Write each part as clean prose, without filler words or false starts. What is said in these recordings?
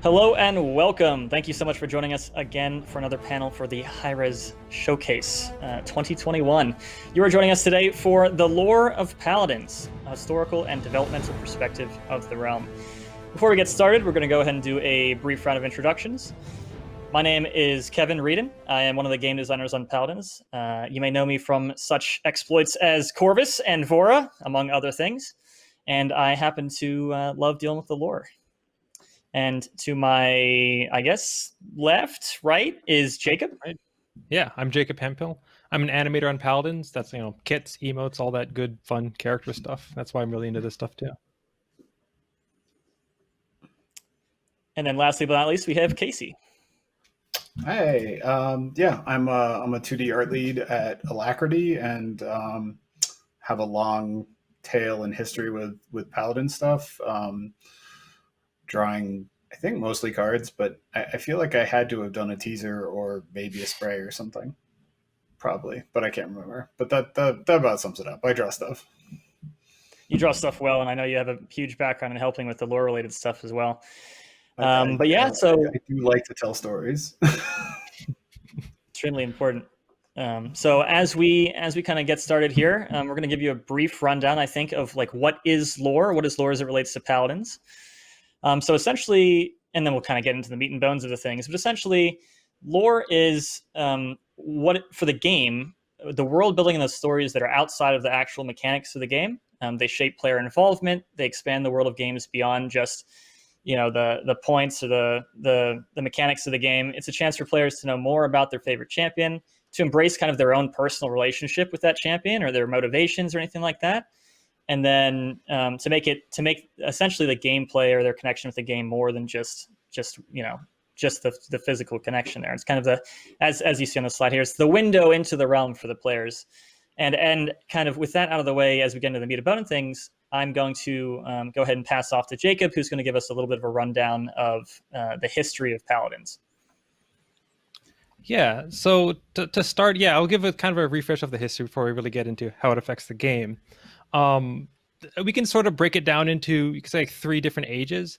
Hello and welcome. Thank you so much for joining us again for another panel for the Hi-Rez Showcase 2021. You are joining us today for The Lore of Paladins, a historical and developmental perspective of the realm. Before we get started, we're going to go ahead and do a brief round of introductions. My name is Kevin Reedon. I am one of the game designers on Paladins. You may know me from such exploits as Corvus and Vora, among other things. And I happen to love dealing with the lore. And to my, I guess, right, is Jacob. Right. Yeah, I'm Jacob Hemphill. I'm an animator on Paladins. That's, kits, emotes, all that good, fun character stuff. That's why I'm really into this stuff too. And then lastly but not least, we have Casey. Hey, yeah, I'm a 2D art lead at Alacrity and have a long tail in history with Paladin stuff. Drawing, I think, mostly cards, but I feel like I had to have done a teaser or maybe a spray or something, probably, but I can't remember. But that about sums it up. I draw stuff. You draw stuff well, and I know you have a huge background in helping with the lore-related stuff as well. But yeah, so I do like to tell stories. Extremely important. So as we kind of get started here, we're going to give you a brief rundown, I think, of like what is lore as it relates to Paladins. So essentially, and then we'll kind of get into the meat and bones of the things, but essentially, lore is what for the game, the world building and the stories that are outside of the actual mechanics of the game. They shape player involvement. They expand the world of games beyond just the points or the mechanics of the game. It's a chance for players to know more about their favorite champion, to embrace kind of their own personal relationship with that champion or their motivations or anything like that. And then to make essentially the gameplay or their connection with the game more than just the physical connection there. It's kind of the as you see on the slide here, it's the window into the realm for the players. And kind of with that out of the way, as we get into the meat and bone things, I'm going to go ahead and pass off to Jacob, who's going to give us a little bit of a rundown of the history of Paladins. Yeah, so to start, I'll give a kind of a refresh of the history before we really get into how it affects the game. We can sort of break it down into, you could say, like 3 different ages.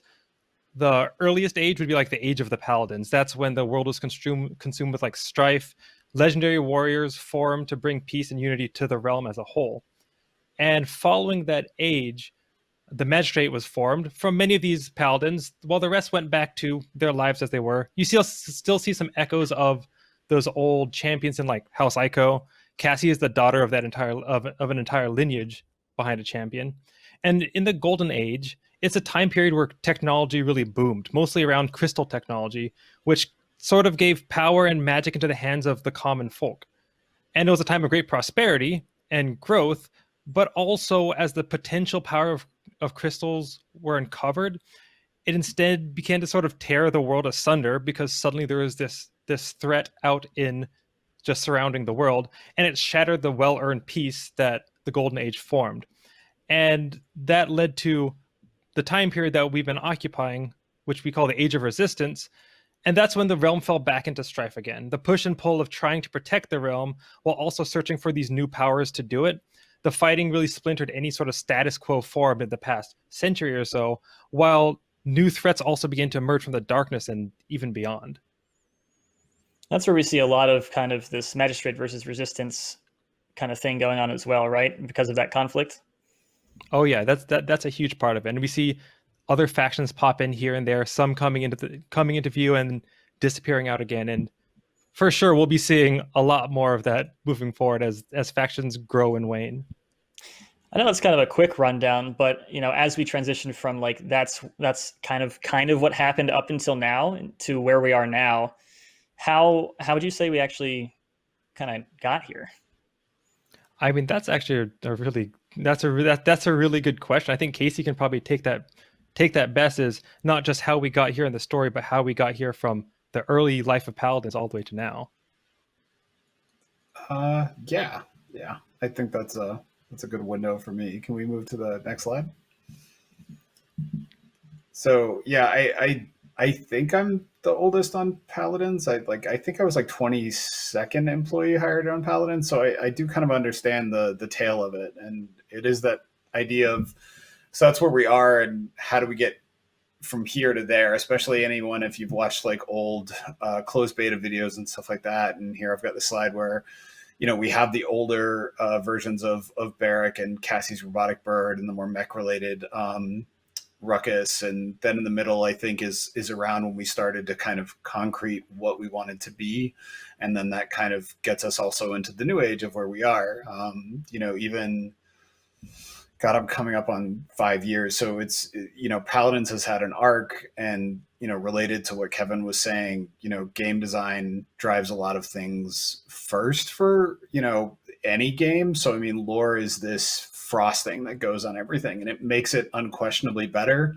The earliest age would be like the age of the Paladins. That's when the world was consumed with like strife. Legendary warriors formed to bring peace and unity to the realm as a whole. And following that age, the magistrate was formed from many of these paladins, while the rest went back to their lives as they were. You still see some echoes of those old champions in like House Ico. Cassie is the daughter of that an entire lineage behind a champion. And in the Golden Age, it's a time period where technology really boomed, mostly around crystal technology, which sort of gave power and magic into the hands of the common folk. And it was a time of great prosperity and growth, but also as the potential power of crystals were uncovered, it instead began to sort of tear the world asunder because suddenly there was this threat out in just surrounding the world, and it shattered the well-earned peace that the Golden Age formed. And that led to the time period that we've been occupying, which we call the Age of Resistance. And that's when the realm fell back into strife again. The push and pull of trying to protect the realm while also searching for these new powers to do it. The fighting really splintered any sort of status quo form in the past century or so, while new threats also began to emerge from the darkness and even beyond. That's where we see a lot of kind of this magistrate versus resistance kind of thing going on as well, right? Because of that conflict. Oh yeah, that's a huge part of it. And we see other factions pop in here and there, some coming into view and disappearing out again. And for sure, we'll be seeing a lot more of that moving forward as factions grow and wane. I know that's kind of a quick rundown, but as we transition from like that's kind of what happened up until now to where we are now, how would you say we actually kind of got here? I mean, that's actually that's a really good question. I think Casey can probably take that best, is not just how we got here in the story, but how we got here from the early life of Paladins all the way to now. Yeah. I think that's a good window for me. Can we move to the next slide? So yeah, I think I'm the oldest on Paladins. I think I was like 22nd employee hired on Paladins. So I do kind of understand the tail of it. And it is that idea of, so that's where we are, and how do we get from here to there, especially anyone if you've watched like old closed beta videos and stuff like that. And here I've got the slide where, you know, we have the older versions of Barrack and Cassie's robotic bird and the more mech related Ruckus. And then in the middle, I think is around when we started to kind of concrete what we wanted to be. And then that kind of gets us also into the new age of where we are. You know, even God, I'm coming up on 5 years. So it's, you know, Paladins has had an arc, and, you know, related to what Kevin was saying, you know, game design drives a lot of things first for, you know, any game. So, I mean, lore is this frosting that goes on everything, and it makes it unquestionably better.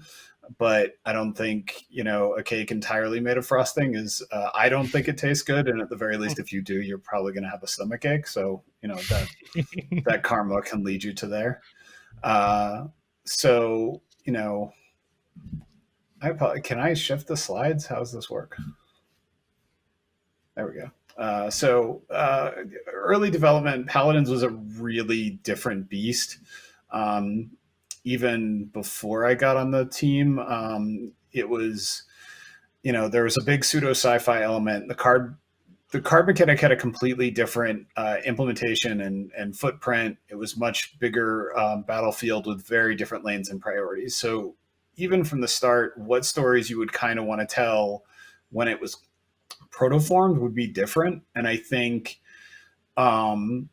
But I don't think, you know, a cake entirely made of frosting is, I don't think it tastes good. And at the very least, if you do, you're probably going to have a stomach ache. So, you know, that karma can lead you to there. So, you know, can I shift the slides? How does this work? There we go. So early development, Paladins was a really different beast. Even before I got on the team, it was, you know, there was a big pseudo sci-fi element. The card mechanic had a completely different implementation and footprint. It was much bigger battlefield with very different lanes and priorities. So even from the start, what stories you would kind of want to tell when it was protoformed would be different. And I think, you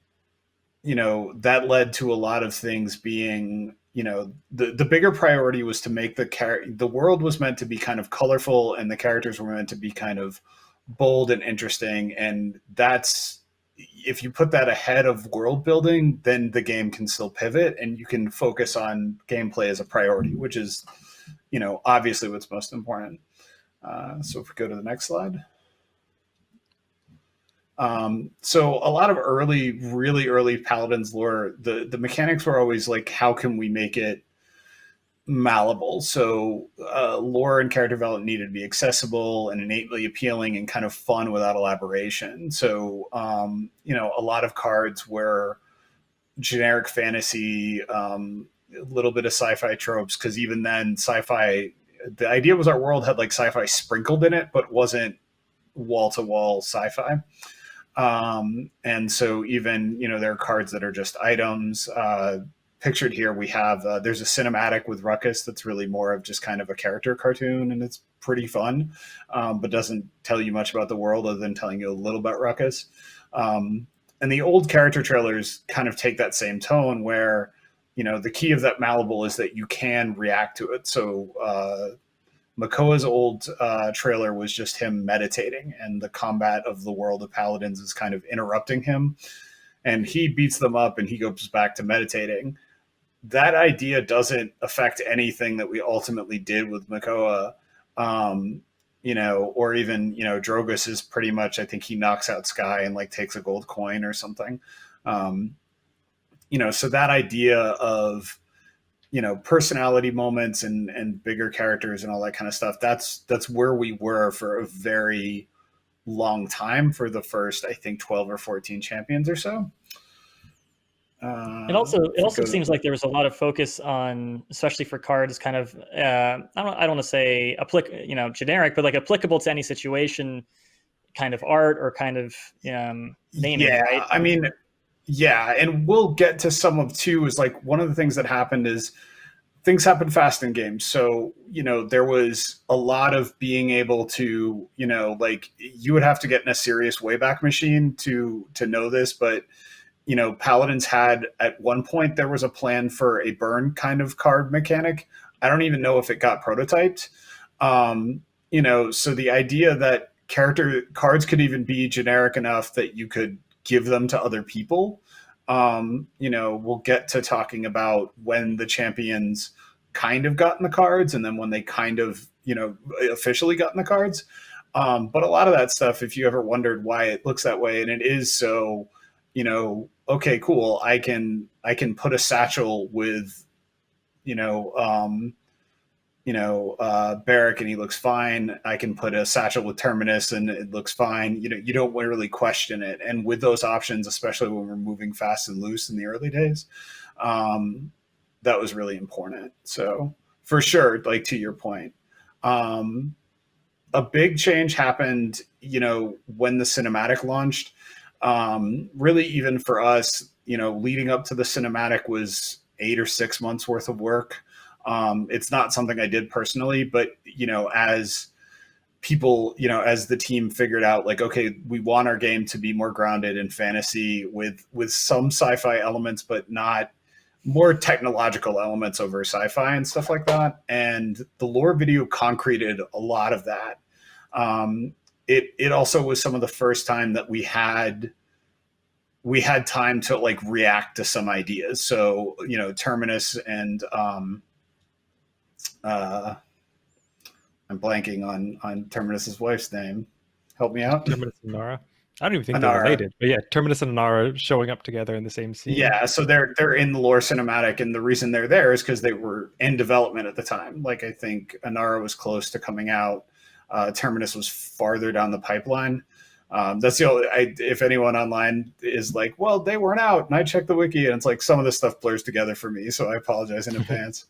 know, that led to a lot of things being, you know, the bigger priority was to make the world was meant to be kind of colorful, and the characters were meant to be kind of bold and interesting. And that's, if you put that ahead of world building, then the game can still pivot and you can focus on gameplay as a priority, which is, you know, obviously what's most important. So if we go to the next slide. So a lot of really early Paladins lore, the mechanics were always like, how can we make it malleable? So lore and character development needed to be accessible and innately appealing and kind of fun without elaboration. So you know, a lot of cards were generic fantasy, a little bit of sci-fi tropes, because even then sci-fi, the idea was our world had like sci-fi sprinkled in it, but wasn't wall-to-wall sci-fi. And so even, you know, there are cards that are just items. Pictured here, we have, there's a cinematic with Ruckus that's really more of just kind of a character cartoon, and it's pretty fun, but doesn't tell you much about the world other than telling you a little about Ruckus. And the old character trailers kind of take that same tone where, you know, the key of that malleable is that you can react to it. So Makoa's old trailer was just him meditating, and the combat of the world of Paladins is kind of interrupting him, and he beats them up and he goes back to meditating. That idea doesn't affect anything that we ultimately did with Makoa, you know, or even, you know, Drogus is pretty much, I think he knocks out Sky and like takes a gold coin or something. You know, so that idea of, you know, personality moments and bigger characters and all that kind of stuff, that's where we were for a very long time, for the first, I think, 12 or 14 champions or so. It also seems like there was a lot of focus on, especially for cards, kind of I don't want to say generic, but like applicable to any situation, kind of art or kind of naming. Yeah, right? I mean, yeah, and we'll get to some of too. Is like one of the things that happened is things happen fast in games. So, you know, there was a lot of being able to, you know, like you would have to get in a serious Wayback Machine to know this, but you know, Paladins had at one point, there was a plan for a burn kind of card mechanic. I don't even know if it got prototyped. You know, so the idea that character cards could even be generic enough that you could give them to other people. You know, we'll get to talking about when the champions kind of got in the cards and then when they kind of, you know, officially got in the cards. But a lot of that stuff, if you ever wondered why it looks that way, and it is so, you know, okay, cool. I can put a satchel with, Barrack and he looks fine. I can put a satchel with Terminus and it looks fine. You know, you don't really question it. And with those options, especially when we're moving fast and loose in the early days, that was really important. So for sure, like to your point, A big change happened, when the cinematic launched. Really, even for us, leading up to the cinematic was 8 or 6 months worth of work. It's not something I did personally, but as people, as the team figured out, like, okay, we want our game to be more grounded in fantasy with some sci-fi elements, but not more technological elements over sci-fi and stuff like that. And the lore video concreted a lot of that. It also was some of the first time that we had time to like react to some ideas. So, Terminus and I'm blanking on Terminus's wife's name. Help me out. Terminus and Nara. I don't even think Anara. they're related, but yeah, Terminus and Nara showing up together in the same scene. Yeah, so they're in the lore cinematic, and the reason they're there is because they were in development at the time. Like, I think Anara was close to coming out. Terminus was farther down the pipeline. That's the only. If anyone online is like, well, they weren't out, and I checked the wiki, and it's like some of this stuff blurs together for me, so I apologize in advance.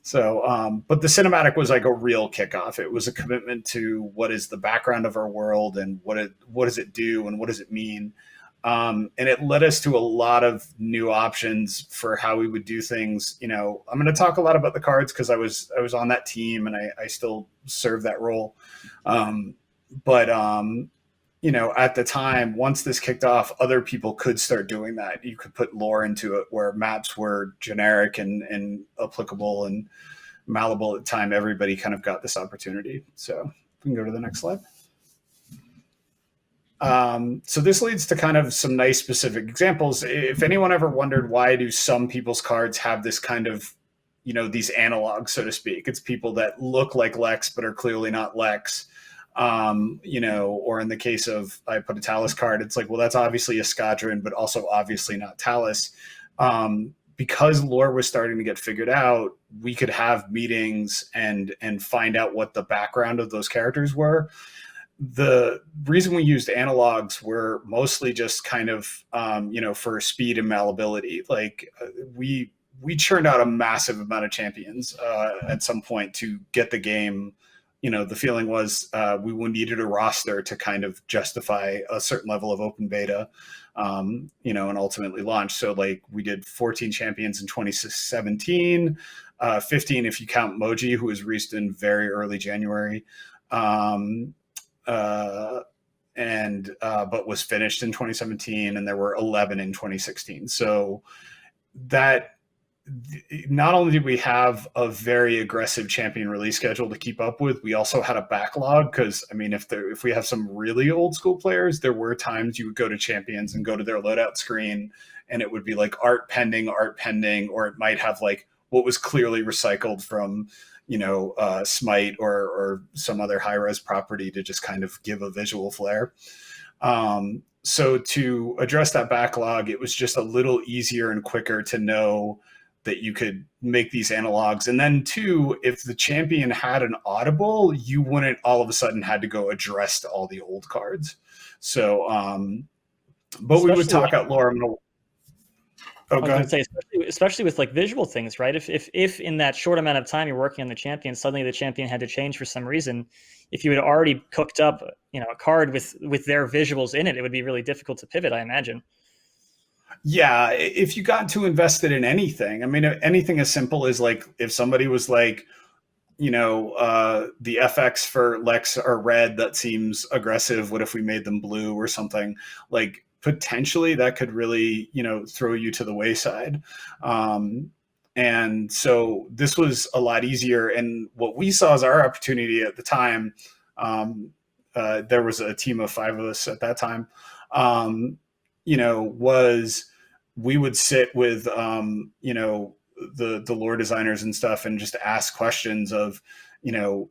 So, but the cinematic was like a real kickoff. It was a commitment to what is the background of our world and what does it do and what does it mean. And it led us to a lot of new options for how we would do things. I'm going to talk a lot about the cards because I was on that team and I still serve that role. But at the time, once this kicked off, other people could start doing that. You could put lore into it where maps were generic and applicable and malleable at the time. Everybody kind of got this opportunity. So we can go to the next slide. So this leads to kind of some nice specific examples. If anyone ever wondered why do some people's cards have this kind of, these analogs, so to speak, it's people that look like Lex but are clearly not Lex. Or in the case of, I put a Talus card, it's like, well, that's obviously a Skadron, but also obviously not Talus. Because lore was starting to get figured out, we could have meetings and find out what the background of those characters were. The reason we used analogs were mostly just kind of, for speed and malleability. Like we churned out a massive amount of champions at some point to get the game. The feeling was we needed a roster to kind of justify a certain level of open beta, and ultimately launch. So like we did 14 champions in 2017, 15 if you count Moji, who was released in very early January, but was finished in 2017, and there were 11 in 2016. So that not only did we have a very aggressive champion release schedule to keep up with, we also had a backlog because, if we have some really old school players, there were times you would go to champions and go to their loadout screen and it would be like art pending, or it might have like what was clearly recycled from, Smite or some other Hi-Rez property to just kind of give a visual flair. So to address that backlog, it was just a little easier and quicker to know that you could make these analogs. And then two, if the champion had an audible, you wouldn't all of a sudden had to go address all the old cards. So, but especially we would talk out lore. I was going to say, especially with like visual things, right? If in that short amount of time you're working on the champion, suddenly the champion had to change for some reason, if you had already cooked up, a card with their visuals in it, it would be really difficult to pivot, I imagine. Yeah, if you got too invested in anything, anything as simple as like if somebody was like, the FX for Lex are red, that seems aggressive. What if we made them blue or something? Like potentially that could really, throw you to the wayside. And so this was a lot easier. And what we saw as our opportunity at the time, there was a team of 5 of us at that time, was we would sit with, the lore designers and stuff and just ask questions of, no,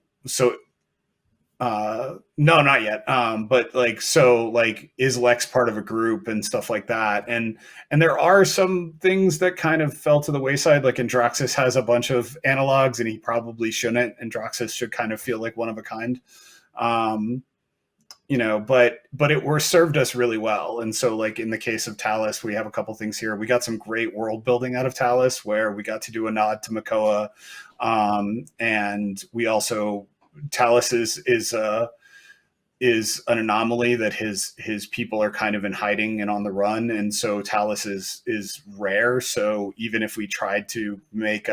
not yet. But like, so like, is Lex part of a group and stuff like that? And there are some things that kind of fell to the wayside. Like Androxus has a bunch of analogs and he probably shouldn't. Androxus should kind of feel like one of a kind. But it served us really well. And so like in the case of Talus, we have a couple things here. We got some great world building out of Talus where we got to do a nod to Makoa. And we also Talus is an anomaly, that his people are kind of in hiding and on the run, and so Talus is rare. So even if we tried to make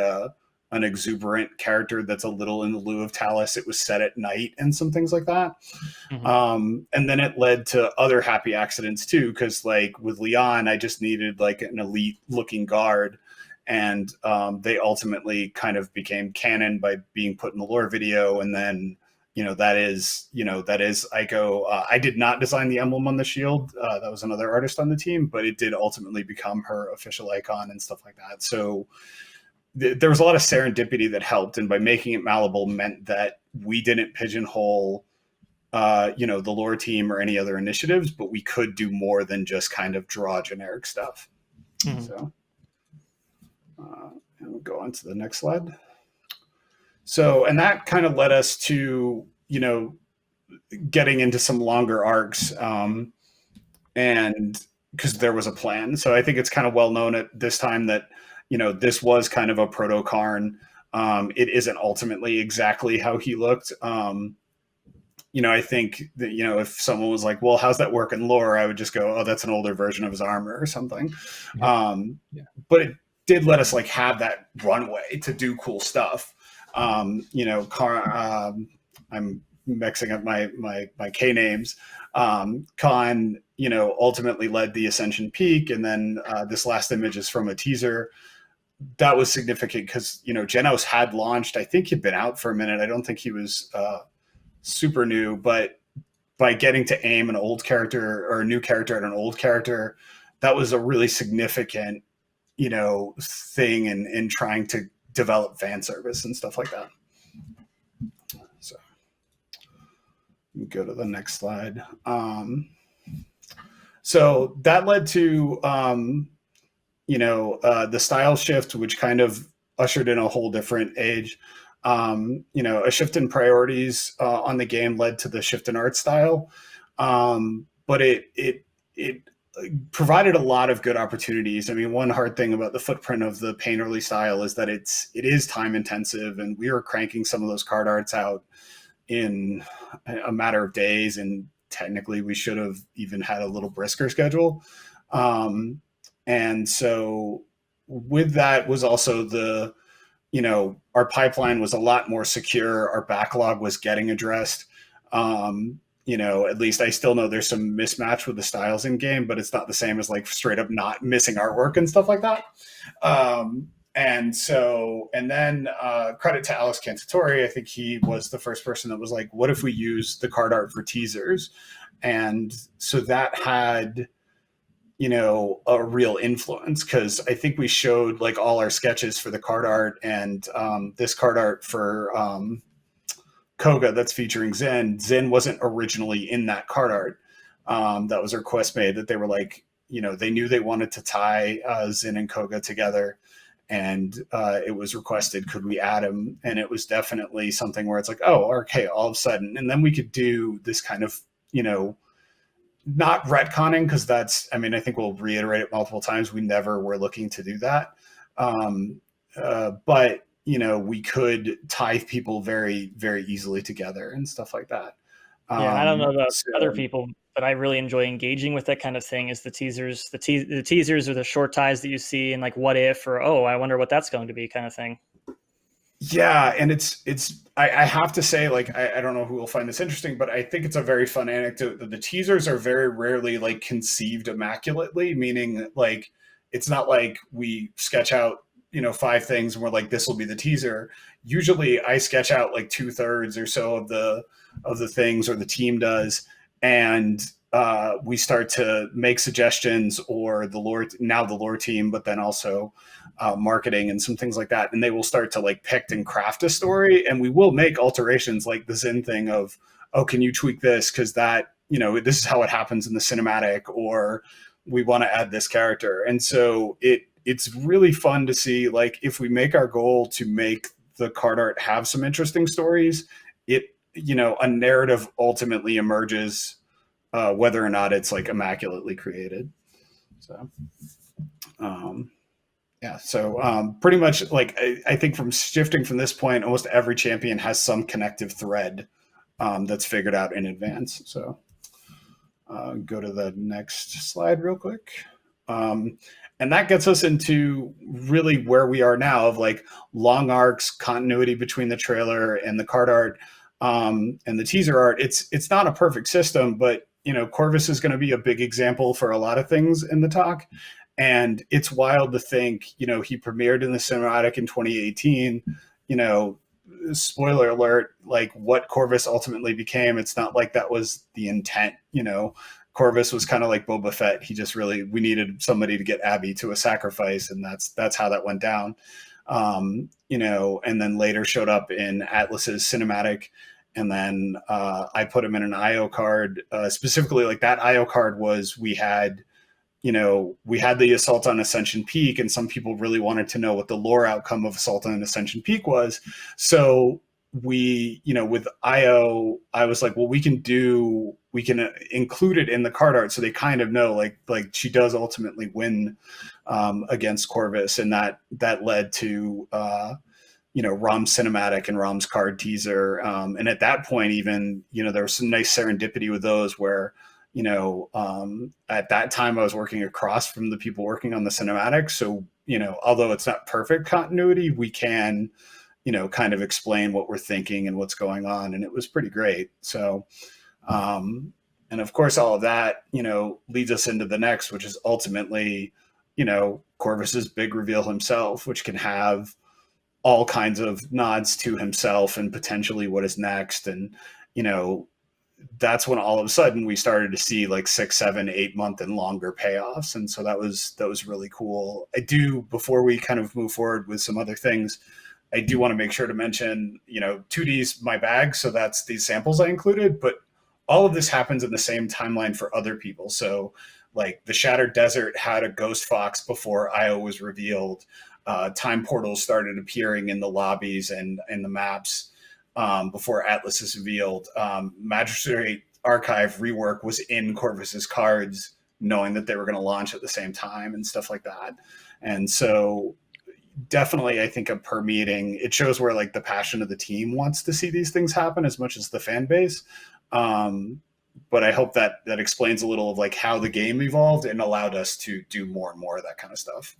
an exuberant character that's a little in the lieu of Talus, it was set at night and some things like that. And then it led to other happy accidents too, because like with Leon, I just needed like an elite looking guard, and they ultimately kind of became canon by being put in the lore video. And then that is Aiko. I did not design the emblem on the shield. That was another artist on the team, but it did ultimately become her official icon and stuff like that. So there was a lot of serendipity that helped, and by making it malleable meant that we didn't pigeonhole the lore team or any other initiatives, but we could do more than just kind of draw generic stuff. So and we'll go on to the next slide. So, and that kind of led us to, getting into some longer arcs, and because there was a plan. So I think it's kind of well known at this time that, this was kind of a proto-Karn. It isn't ultimately exactly how he looked. I think that, if someone was like, well, how's that work in lore? I would just go, oh, that's an older version of his armor or something. But it did let us like have that runway to do cool stuff. I'm mixing up my K names. Khan, ultimately led the Ascension Peak, and then this last image is from a teaser. That was significant because Genos had launched. I think he'd been out for a minute. I don't think he was super new, but by getting to aim an old character or a new character at an old character, that was a really significant thing in trying to develop fan service and stuff like that. So go to the next slide. So that led to the style shift, which kind of ushered in a whole different age. A shift in priorities on the game led to the shift in art style, but it provided a lot of good opportunities. I mean, one hard thing about the footprint of the painterly style is that it is time intensive, and we were cranking some of those card arts out in a matter of days, and technically we should have even had a little brisker schedule. And so with that was also our pipeline was a lot more secure. Our backlog was getting addressed. At least I still know there's some mismatch with the styles in game, but it's not the same as like straight up not missing artwork and stuff like that. And then credit to Alex Cantatori. I think he was the first person that was like, what if we use the card art for teasers? And so that had, a real influence, because I think we showed like all our sketches for the card art, and this card art for Koga that's featuring Zen. Zen wasn't originally in that card art. That was a request made that they were like, they knew they wanted to tie Zen and Koga together, and it was requested, could we add him? And it was definitely something where it's like, oh, okay, all of a sudden. And then we could do this kind of, not retconning, because I think we'll reiterate it multiple times. We never were looking to do that. But, we could tie people very, very easily together and stuff like that. I don't know about other people, but I really enjoy engaging with that kind of thing. Is the teasers, the teasers are the short ties that you see, and like what if, or, oh, I wonder what that's going to be kind of thing. Yeah, and I have to say, like, I don't know who will find this interesting, but I think it's a very fun anecdote that the teasers are very rarely like conceived immaculately, meaning like it's not like we sketch out 5 things and we're like, this will be the teaser. Usually I sketch out like 2/3 or so of the things, or the team does, and we start to make suggestions, or the lore team, but then also marketing and some things like that, and they will start to like pick and craft a story, and we will make alterations, like the Zen thing of, oh, can you tweak this because that this is how it happens in the cinematic, or we want to add this character. And so it's really fun to see, like, if we make our goal to make the card art have some interesting stories, a narrative ultimately emerges, whether or not it's like immaculately created. So Yeah, so pretty much like I think from shifting from this point, almost every champion has some connective thread that's figured out in advance. So go to the next slide real quick. And that gets us into really where we are now of like long arcs, continuity between the trailer and the card art and the teaser art. It's not a perfect system, but you know, Corvus is going to be a big example for a lot of things in the talk. And it's wild to think, you know, he premiered in the cinematic in 2018, you know, spoiler alert, like what Corvus ultimately became. It's not like that was the intent, you know. Corvus was kind of like Boba Fett. He just really, we needed somebody to get Abby to a sacrifice, and that's how that went down. You know, and then later showed up in Atlas's cinematic, and then I put him in an IO card. Specifically, like that IO card was we had the Assault on Ascension Peak, and some people really wanted to know what the lore outcome of Assault on Ascension Peak was. So we, you know, with IO, I was like, well, we can include it in the card art so they kind of know like she does ultimately win against Corvus, and that led to you know, Rom's cinematic and Rom's card teaser. And at that point, even, you know, there was some nice serendipity with those where, you know, at that time I was working across from the people working on the cinematic. So, you know, although it's not perfect continuity, we can, you know, kind of explain what we're thinking and what's going on. And it was pretty great. So, and of course, all of that, you know, leads us into the next, which is ultimately, you know, Corvus's big reveal himself, which can have all kinds of nods to himself and potentially what is next. And, you know, that's when all of a sudden we started to see like 6, 7, 8 month and longer payoffs. And so that was really cool. I do, before we kind of move forward with some other things, I do want to make sure to mention, you know, 2D's my bag. So that's these samples I included, but all of this happens in the same timeline for other people. So like the Shattered Desert had a Ghost Fox before IO was revealed. Time portals started appearing in the lobbies and in the maps before Atlas is revealed. Magistrate Archive rework was in Corvus's cards, knowing that they were going to launch at the same time and stuff like that. And so definitely, I think a per meeting, it shows where like the passion of the team wants to see these things happen as much as the fan base. But I hope that explains a little of like how the game evolved and allowed us to do more and more of that kind of stuff.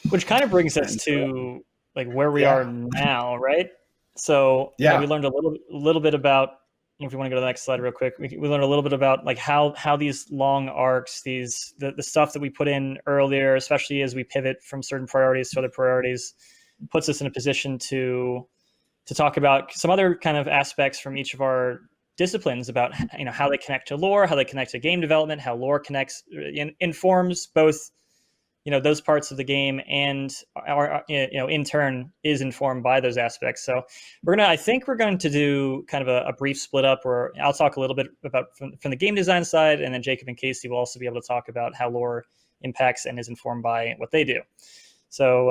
Which kind of brings us to like where we are now, right? So we learned a little bit about, if you want to go to the next slide real quick, we learned a little bit about like how these long arcs, the stuff that we put in earlier, especially as we pivot from certain priorities to other priorities, puts us in a position to talk about some other kind of aspects from each of our disciplines about, you know, how they connect to lore, how they connect to game development, how lore connects, informs both, you know, those parts of the game, and our, you know, in turn is informed by those aspects. So I think we're going to do kind of a brief split up where I'll talk a little bit about from the game design side, and then Jacob and Casey will also be able to talk about how lore impacts and is informed by what they do. So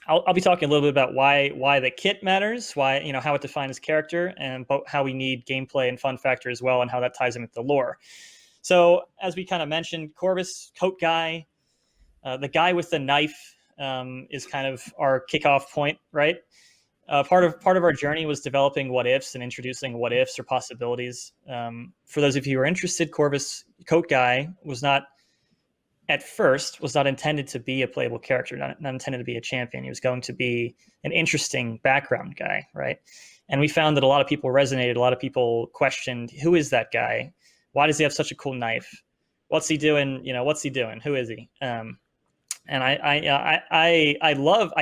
I'll be talking a little bit about why the kit matters, why, you know, how it defines character, and how we need gameplay and fun factor as well, and how that ties in with the lore. So as we kind of mentioned, Corvus, coat guy, the guy with the knife is kind of our kickoff point, right? Part of our journey was developing what ifs and introducing what ifs or possibilities. For those of you who are interested, Corvus, coat guy, was not intended to be a playable character, not intended to be a champion. He was going to be an interesting background guy, right? And we found that a lot of people resonated. A lot of people questioned, who is that guy? Why does he have such a cool knife? What's he doing? You know, what's he doing? Who is he? And I love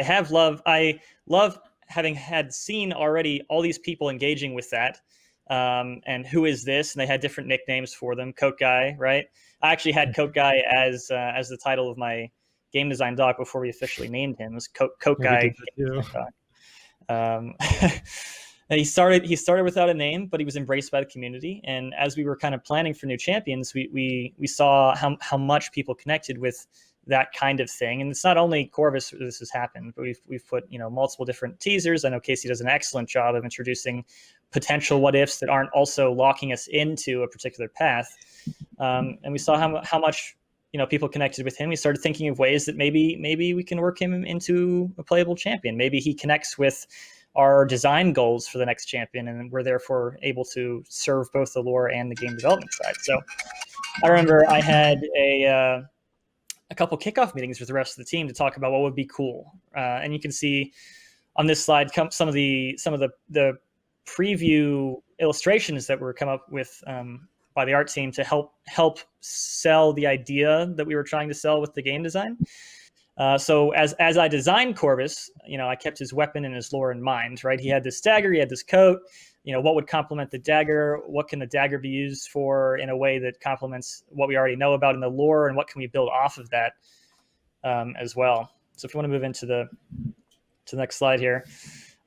having had seen already all these people engaging with that. And who is this? And they had different nicknames for them. Coat guy, right? I actually had Coat guy as the title of my game design doc before we officially named him. It was Coat guy. He started without a name, but he was embraced by the community. And as we were kind of planning for new champions, we saw how much people connected with that kind of thing. And it's not only Corvus this has happened, but we've put, you know, multiple different teasers. I know Casey does an excellent job of introducing potential what ifs that aren't also locking us into a particular path. And we saw how much people connected with him, we started thinking of ways that maybe we can work him into a playable champion. Maybe he connects with our design goals for the next champion, and we're therefore able to serve both the lore and the game development side. So I remember I had a couple kickoff meetings with the rest of the team to talk about what would be cool. And you can see on this slide some of the preview illustrations that were come up with by the art team to help sell the idea that we were trying to sell with the game design. So as I designed Corvus, I kept his weapon and his lore in mind, right? He had this dagger, he had this coat. What would complement the dagger? What can the dagger be used for in a way that complements what we already know about in the lore, and what can we build off of that as well? So if you want to move into the next slide here,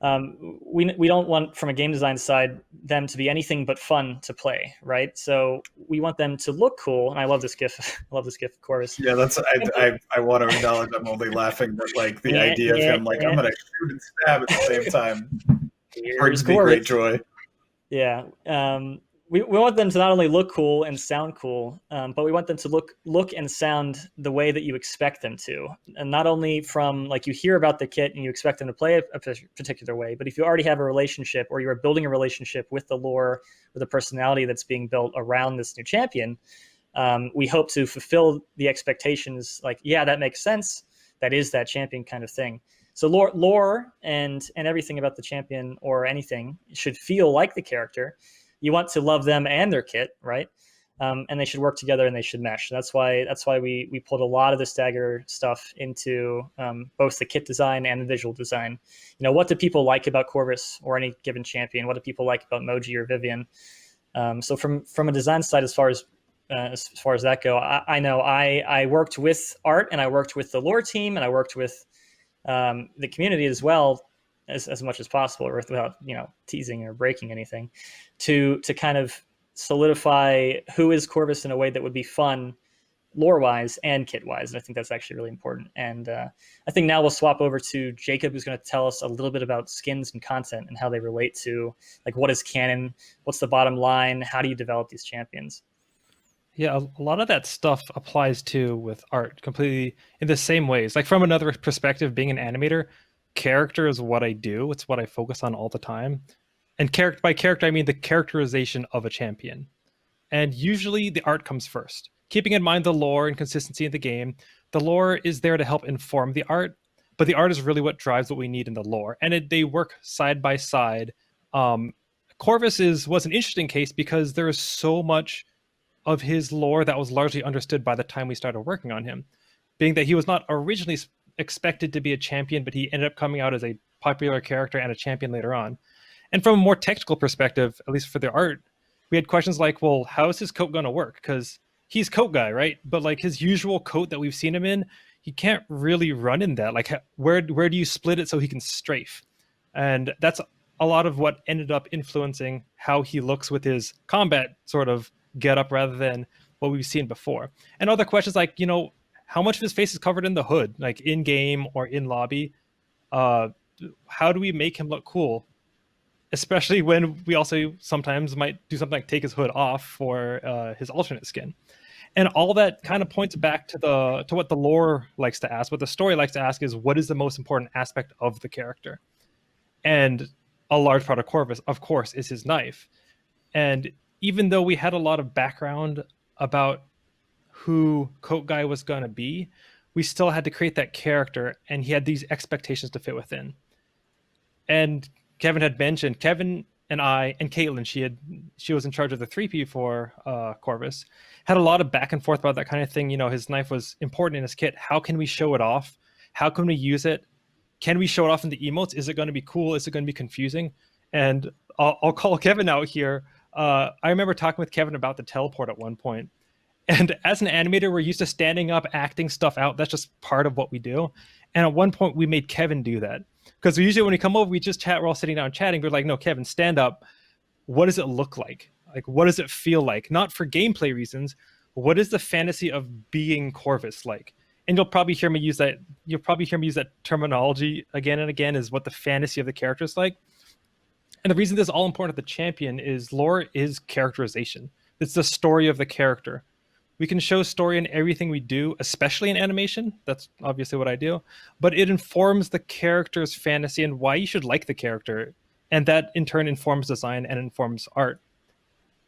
we don't want, from a game design side, them to be anything but fun to play, right? So we want them to look cool, and I love this GIF. I love this GIF of Course. Yeah, that's I want to acknowledge I'm only laughing at like the idea of him like I'm gonna shoot and stab at the same time. Brings me great joy. Yeah. We want them to not only look cool and sound cool, but we want them to look and sound the way that you expect them to. And not only from, like, you hear about the kit and you expect them to play a particular way, but if you already have a relationship, or you are building a relationship with the lore or the personality that's being built around this new champion, we hope to fulfill the expectations. Like, yeah, that makes sense. That is that champion kind of thing. So lore and everything about the champion or anything should feel like the character. You want to love them and their kit, right? And they should work together and they should mesh. That's why we pulled a lot of the stagger stuff into both the kit design and the visual design. What do people like about Corvus or any given champion? What do people like about Moji or Vivian? So from a design side, as far as that go, I know I worked with art, and I worked with the lore team, and I worked with the community as well, as much as possible, without teasing or breaking anything, to kind of solidify who is Corvus in a way that would be fun lore wise and kit wise. And I think that's actually really important. And I think now we'll swap over to Jacob, who's going to tell us a little bit about skins and content and how they relate to, like, what is canon, what's the bottom line, how do you develop these champions? Yeah, a lot of that stuff applies to with art completely in the same ways. Like, from another perspective, being an animator, character is what I do. It's what I focus on all the time. And by character, I mean the characterization of a champion. And usually the art comes first. Keeping in mind the lore and consistency in the game, the lore is there to help inform the art, but the art is really what drives what we need in the lore. And they work side by side. Corvus was an interesting case because there is so much of his lore that was largely understood by the time we started working on him, being that he was not originally expected to be a champion, but he ended up coming out as a popular character and a champion later on. And from a more technical perspective, at least for the art, we had questions like, well, how is his coat going to work? Because he's coat guy, right? But like his usual coat that we've seen him in, he can't really run in that. Like, where do you split it so he can strafe? And that's a lot of what ended up influencing how he looks with his combat sort of get up rather than what we've seen before. And other questions like, how much of his face is covered in the hood, like in game or in lobby? How do we make him look cool? Especially when we also sometimes might do something like take his hood off for his alternate skin. And all that kind of points back to what the lore likes to ask. What the story likes to ask is, what is the most important aspect of the character? And a large part of Corvus, of course, is his knife. And even though we had a lot of background about who Coat Guy was going to be, we still had to create that character, and he had these expectations to fit within. And Kevin had mentioned, Kevin and I and Caitlin, she was in charge of the 3P for Corvus, had a lot of back and forth about that kind of thing. His knife was important in his kit. How can we show it off? How can we use it? Can we show it off in the emotes? Is it going to be cool? Is it going to be confusing? And I'll call Kevin out here. I remember talking with Kevin about the teleport at one point. And as an animator, we're used to standing up, acting stuff out. That's just part of what we do. And at one point, we made Kevin do that. Because usually when we come over, we just chat. We're all sitting down chatting. We're like, no, Kevin, stand up. What does it look like? Like, what does it feel like? Not for gameplay reasons. What is the fantasy of being Corvus like? And you'll probably hear me use that. You'll probably hear me use that terminology again and again, is what the fantasy of the character is like. And the reason this is all important to the champion is lore is characterization. It's the story of the character. We can show story in everything we do, especially in animation. That's obviously what I do. But it informs the character's fantasy and why you should like the character. And that in turn informs design and informs art.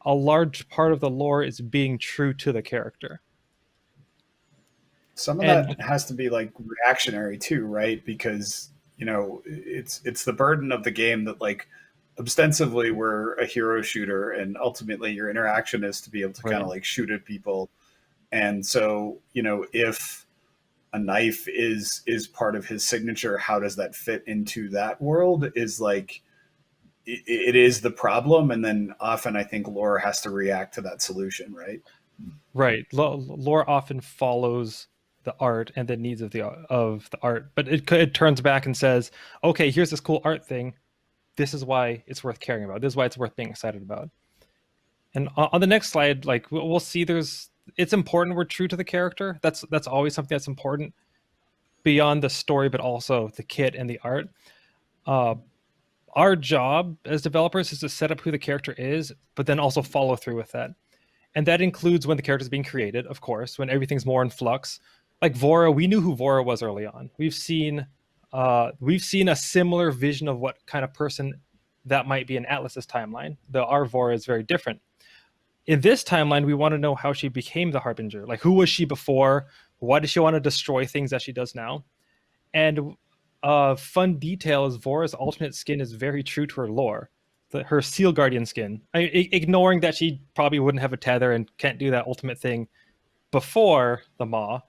A large part of the lore is being true to the character. Some of that has to be like reactionary too, right? Because, you know, it's the burden of the game that like ostensibly we're a hero shooter and ultimately your interaction is to be able to kind of like shoot at people. And so, you know, if a knife is part of his signature, how does that fit into that world is like it is the problem. And then often I think lore has to react to that solution, right? Right. Lore often follows the art and the needs of the art, but it turns back and says, okay, here's this cool art thing. This is why it's worth caring about. This is why it's worth being excited about. And on the next slide, like we'll see, it's important we're true to the character. That's always something that's important beyond the story, but also the kit and the art. Our job as developers is to set up who the character is, but then also follow through with that. And that includes when the character is being created, of course, when everything's more in flux. Like Vora, we knew who Vora was early on. We've seen a similar vision of what kind of person that might be in Atlas's timeline, though our Vora is very different. In this timeline, we want to know how she became the Harbinger. Like, who was she before? Why does she want to destroy things that she does now? And fun detail is Vora's alternate skin is very true to her lore. Her Seal Guardian skin. Ignoring that she probably wouldn't have a tether and can't do that ultimate thing before the Maw,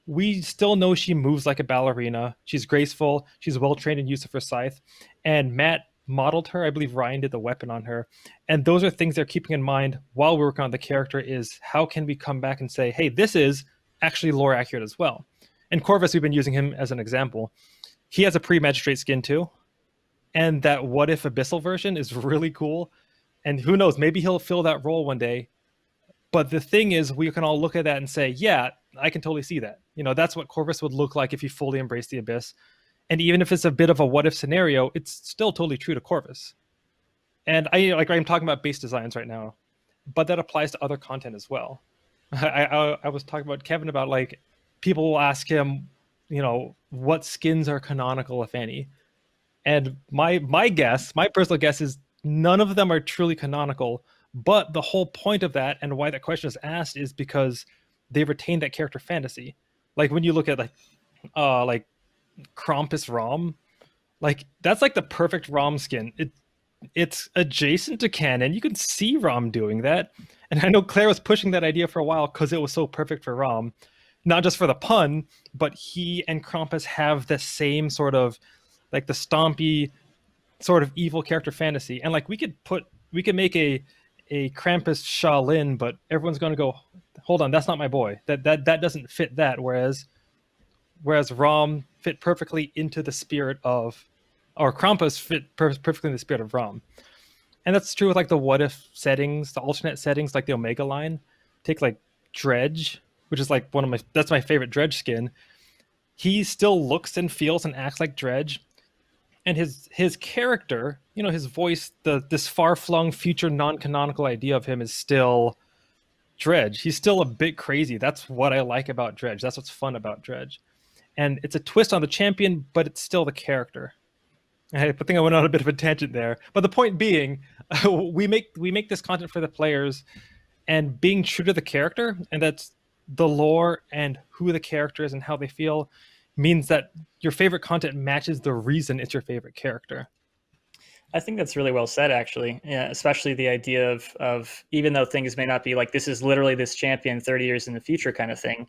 we still know she moves like a ballerina. She's graceful. She's well-trained in use of her scythe. And Matt modeled her. I believe Ryan did the weapon on her. And those are things they're keeping in mind while we're working on the character is how can we come back and say, hey, this is actually lore accurate as well. And Corvus, we've been using him as an example. He has a pre-magistrate skin too. And that what if abyssal version is really cool. And who knows, maybe he'll fill that role one day. But the thing is, we can all look at that and say, yeah, I can totally see that. You know, that's what Corvus would look like if he fully embraced the Abyss. And even if it's a bit of a what if scenario, it's still totally true to Corvus. And I'm talking about base designs right now, but that applies to other content as well. I was talking about Kevin about like people will ask him, you know, what skins are canonical, if any. And my personal guess is none of them are truly canonical. But the whole point of that and why that question is asked is because they retain that character fantasy. Like when you look at like Krampus Rom, like that's like the perfect Rom skin. It's adjacent to canon. You can see Rom doing that. And I know Claire was pushing that idea for a while because it was so perfect for Rom. Not just for the pun, but he and Krampus have the same sort of like the stompy sort of evil character fantasy. And like we could make a Krampus Shaolin, but everyone's going to go, hold on, that's not my boy. That doesn't fit that. Whereas Rom fit perfectly into the spirit of, or Krampus fit perfectly in the spirit of Rom. And that's true with like the what if settings, the alternate settings, like the Omega line. Take like Dredge, which is like that's my favorite Dredge skin. He still looks and feels and acts like Dredge. And his character, you know, his voice, this far-flung future non-canonical idea of him is still Dredge. He's still a bit crazy. That's what I like about Dredge. That's what's fun about Dredge. And it's a twist on the champion, but it's still the character. I think I went on a bit of a tangent there. But the point being, we make this content for the players, and being true to the character, and that's the lore and who the character is and how they feel, means that your favorite content matches the reason it's your favorite character. I think that's really well said, actually. Yeah, especially the idea of even though things may not be like this is literally this champion 30 years in the future kind of thing,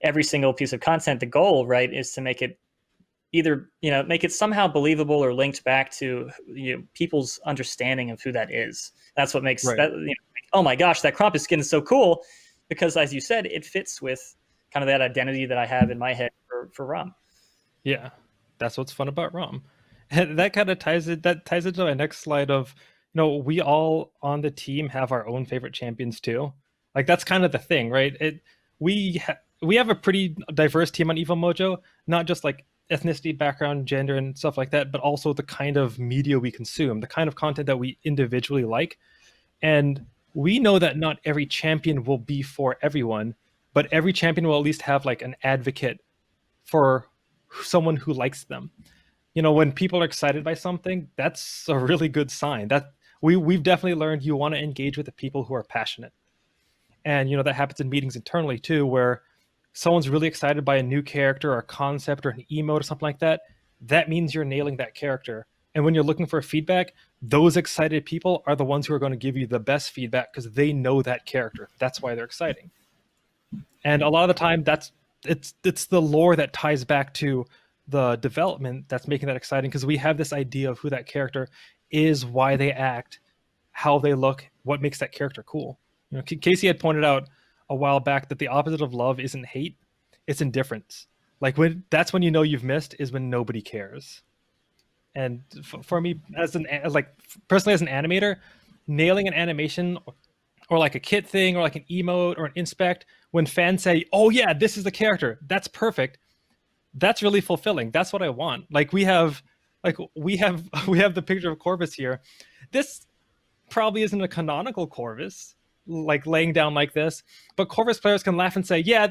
every single piece of content, the goal, right, is to make it either, you know, make it somehow believable or linked back to, you know, people's understanding of who that is. That's what makes that, you know, like, oh my gosh, that Krampus skin is so cool, because as you said, it fits with kind of that identity that I have in my head for Rom. Yeah, that's what's fun about Rom. And that kind of ties into my next slide of, you know, we all on the team have our own favorite champions too. Like that's kind of the thing, right? We have a pretty diverse team on Evo Mojo, not just like ethnicity, background, gender, and stuff like that, but also the kind of media we consume, the kind of content that we individually like. And we know that not every champion will be for everyone. but every champion will at least have like an advocate for someone who likes them. When people are excited by something, that's a really good sign. That we've definitely learned you want to engage with the people who are passionate. And that happens in meetings internally too, where someone's really excited by a new character or a concept or an emote or something like that. That means you're nailing that character. And when you're looking for feedback, those excited people are the ones who are going to give you the best feedback because they know that character. That's why they're exciting. And a lot of the time, it's the lore that ties back to the development that's making that exciting, because we have this idea of who that character is, why they act, how they look, what makes that character cool. Casey had pointed out a while back that the opposite of love isn't hate, it's indifference. Like that's when you've missed, is when nobody cares. And for me, personally as an animator, nailing an animation or like a kit thing or like an emote or an inspect, when fans say, "Oh yeah, this is the character, that's perfect," that's really fulfilling. That's what I want. We have the picture of Corvus here. This probably isn't a canonical Corvus, laying down like this, but Corvus players can laugh and say, yeah,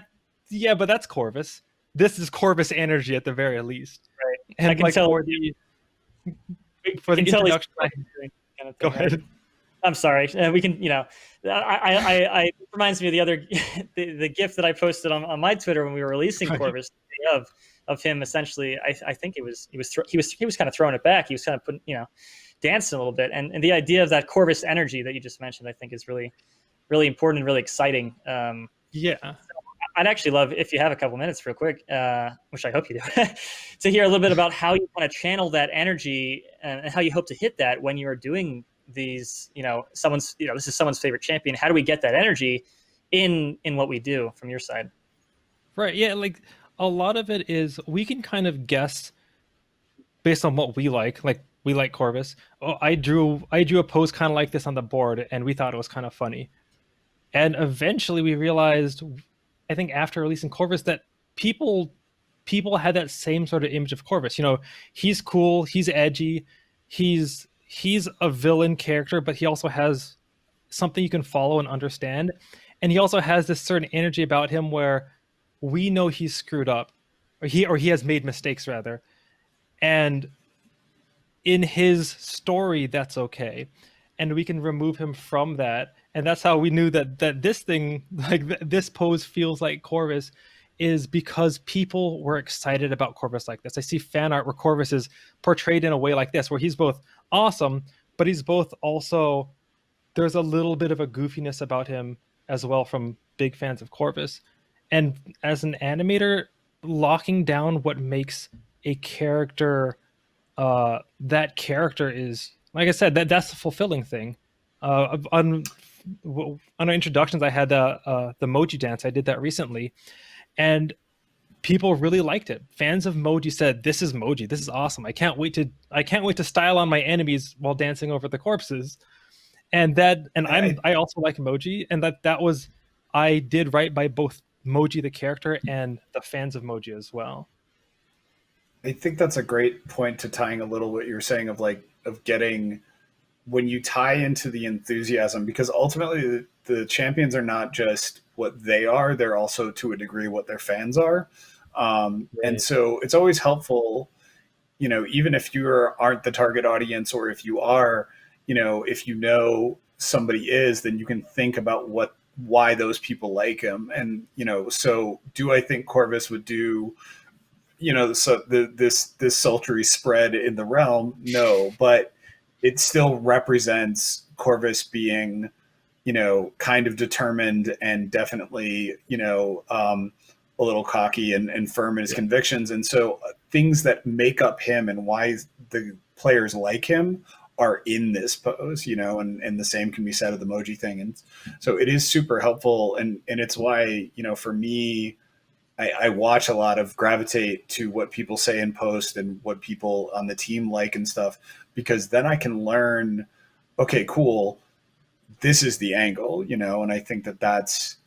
but that's Corvus. This is Corvus energy at the very least. Right. And I can tell for the introduction, go ahead. Right? I'm sorry. We can, it reminds me of the other, the GIF that I posted on my Twitter when we were releasing Corvus of him. Essentially, I think he was kind of throwing it back. He was kind of putting, dancing a little bit. And the idea of that Corvus energy that you just mentioned, I think is really, really important and really exciting. Yeah. So I'd actually love, if you have a couple minutes real quick, which I hope you do, to hear a little bit about how you want to channel that energy and how you hope to hit that when you are doing these, this is someone's favorite champion. How do we get that energy in what we do from your side? Right. Yeah. A lot of it is we can kind of guess based on what we like. We like Corvus. Oh, I drew a pose kind of like this on the board, and we thought it was kind of funny. And eventually we realized, I think after releasing Corvus, that people had that same sort of image of Corvus. He's cool, he's edgy, he's a villain character, but he also has something you can follow and understand. And he also has this certain energy about him where we know he's screwed up, or he has made mistakes rather. And in his story, that's okay. And we can remove him from that. And that's how we knew that this thing, this pose feels like Corvus, is because people were excited about Corvus like this. I see fan art where Corvus is portrayed in a way like this, where he's both awesome, but he's both also, there's a little bit of a goofiness about him as well from big fans of Corvus. And as an animator, locking down what makes a character, that character is, like I said, that's the fulfilling thing. On our introductions, I had the Moji dance. I did that recently, and people really liked it. Fans of Moji said, "This is Moji. This is awesome. I can't wait to style on my enemies while dancing over the corpses." And I also like Moji, and that was, I did right by both Moji the character and the fans of Moji as well. I think that's a great point to tying a little what you're saying of getting, when you tie into the enthusiasm, because ultimately the champions are not just what they are, they're also to a degree what their fans are. Right. And so it's always helpful, even if you aren't the target audience, or if you are, if somebody is, then you can think about why those people like him. And, so do I think Corvus would do, so this sultry spread in the realm? No, but it still represents Corvus being, kind of determined and definitely, a little cocky and firm in his convictions. And so things that make up him and why the players like him are in this pose, and the same can be said of the Moji thing. And so it is super helpful. And it's why, for me, I watch a lot of gravitate to what people say in post and what people on the team like and stuff, because then I can learn, okay, cool, this is the angle, and I think that's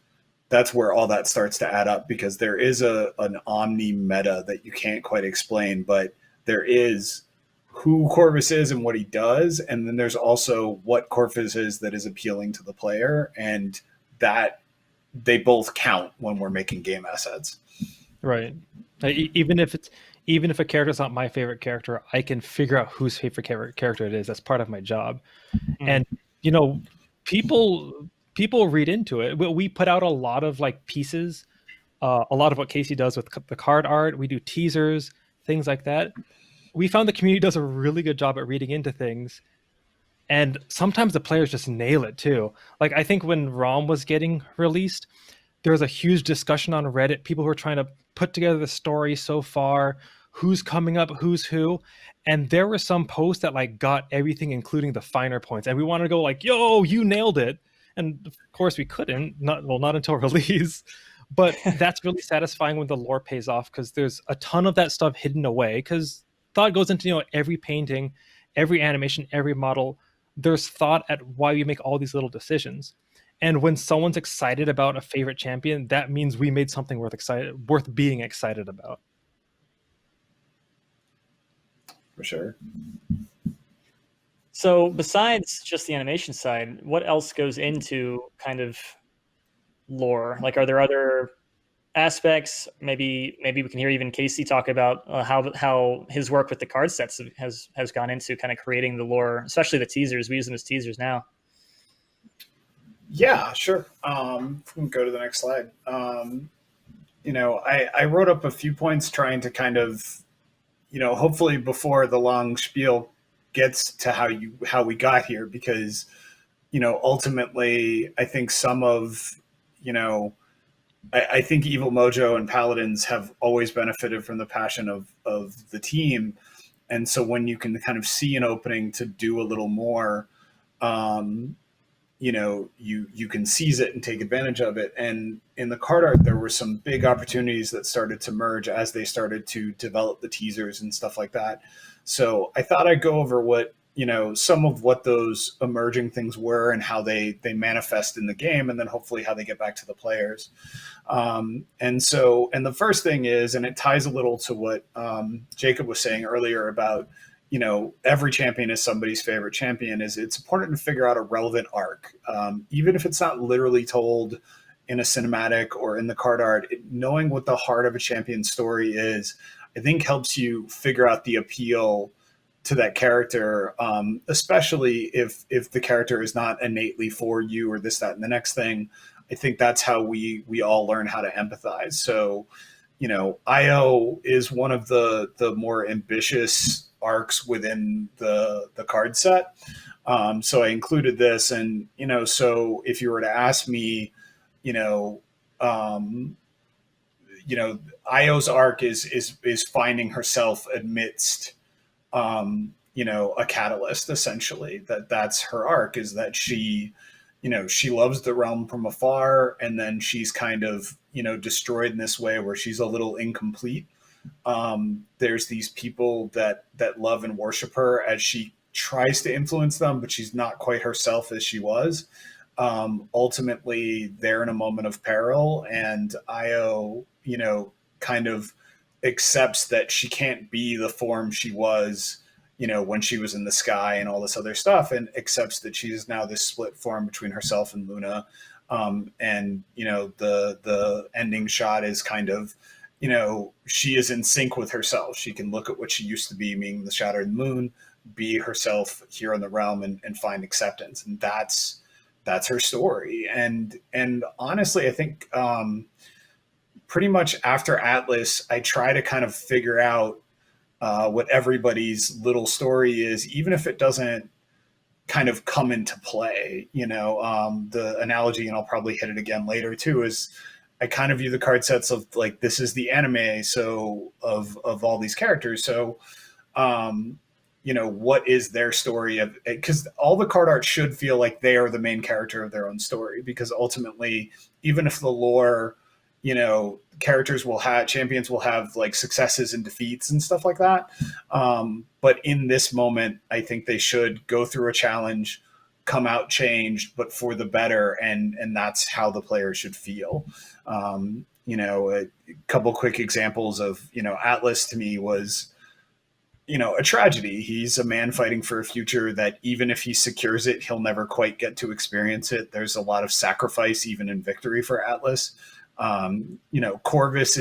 where all that starts to add up, because there is an omni meta that you can't quite explain, but there is who Corvus is and what he does, and then there's also what Corvus is that is appealing to the player, and that they both count when we're making game assets. Right. Even if a character's not my favorite character, I can figure out whose favorite character it is. That's part of my job. And people read into it. We put out a lot of like pieces, a lot of what Casey does with the card art. We do teasers, things like that. We found the community does a really good job at reading into things, and sometimes the players just nail it too. Like I think when ROM was getting released, there was a huge discussion on Reddit. People were trying to put together the story so far, who's coming up, who's who. And there were some posts that like got everything, including the finer points. And we wanted to go like, yo, you nailed it. And of course we couldn't, not until release. But that's really satisfying when the lore pays off, because there's a ton of that stuff hidden away, because thought goes into every painting, every animation, every model. There's thought at why we make all these little decisions. And when someone's excited about a favorite champion, that means we made something worth being excited about. For sure. So besides just the animation side, what else goes into kind of lore? Like, are there other aspects? Maybe we can hear even Casey talk about how his work with the card sets has gone into kind of creating the lore, especially the teasers. We use them as teasers now. Yeah, sure. We can go to the next slide. I wrote up a few points trying to kind of, hopefully before the long spiel gets to how we got here, because, ultimately I think some of, I think Evil Mojo and Paladins have always benefited from the passion of the team. And so when you can kind of see an opening to do a little more, you can seize it and take advantage of it. And in the card art, there were some big opportunities that started to merge as they started to develop the teasers and stuff like that. So I thought I'd go over what, some of what those emerging things were and how they manifest in the game, and then hopefully how they get back to the players. And the first thing is, and it ties a little to what Jacob was saying earlier about, every champion is somebody's favorite champion, is it's important to figure out a relevant arc. Even if it's not literally told in a cinematic or in the card art, knowing what the heart of a champion's story is, I think helps you figure out the appeal to that character, especially if the character is not innately for you or this, that, and the next thing. I think that's how we all learn how to empathize. So, IO is one of the more ambitious arcs within the card set. So I included this, and so if you were to ask me, Io's arc is finding herself amidst a catalyst, essentially. That's her arc, is that she loves the realm from afar, and then she's kind of destroyed in this way where she's a little incomplete. There's these people that love and worship her as she tries to influence them, but she's not quite herself as she was. Ultimately, they're in a moment of peril, and Io, kind of accepts that she can't be the form she was, when she was in the sky and all this other stuff, and accepts that she's now this split form between herself and Luna. The ending shot is kind of, she is in sync with herself. She can look at what she used to be, meaning the Shattered Moon, be herself here in the realm and find acceptance. And that's her story. And honestly, I think pretty much after Atlas, I try to kind of figure out what everybody's little story is, even if it doesn't kind of come into play. The analogy, and I'll probably hit it again later too, is I kind of view the card sets of like, this is the anime, so of all these characters. So, what is their story of, because all the card art should feel like they are the main character of their own story, because ultimately, even if the lore, champions will have like successes and defeats and stuff like that. But in this moment, I think they should go through a challenge, come out changed, but for the better. And that's how the player should feel. A couple quick examples of, Atlas to me was, a tragedy. He's a man fighting for a future that even if he secures it, he'll never quite get to experience it. There's a lot of sacrifice even in victory for Atlas. Corvus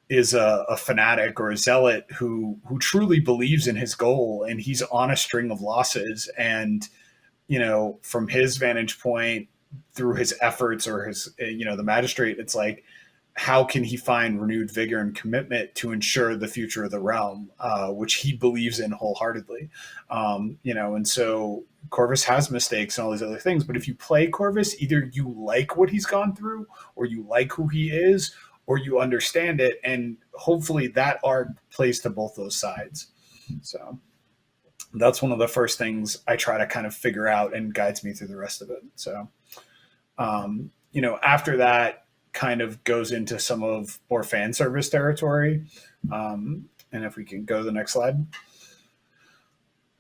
is a fanatic or a zealot who truly believes in his goal, and he's on a string of losses. And from his vantage point, through his efforts or his the magistrate, it's like, how can he find renewed vigor and commitment to ensure the future of the realm, which he believes in wholeheartedly. And so Corvus has mistakes and all these other things, but if you play Corvus, either you like what he's gone through, or you like who he is, or you understand it, and hopefully that arc plays to both those sides. So that's one of the first things I try to kind of figure out and guides me through the rest of it. So, after that kind of goes into some of more fan service territory. And if we can go to the next slide.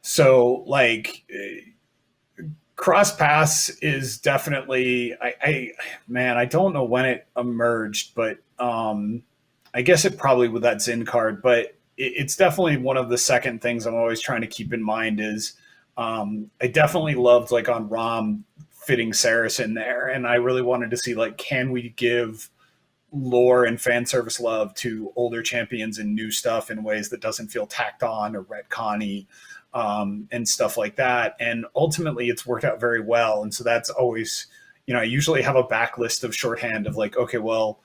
So like Cross Pass is definitely, I don't know when it emerged, but I guess it probably with that Zin card, but it's definitely one of the second things I'm always trying to keep in mind is I definitely loved like on ROM fitting Saris in there. And I really wanted to see like, can we give lore and fan service love to older champions and new stuff in ways that doesn't feel tacked on or retconny and stuff like that. And ultimately it's worked out very well. And so that's always, I usually have a backlist of shorthand of like, okay, well,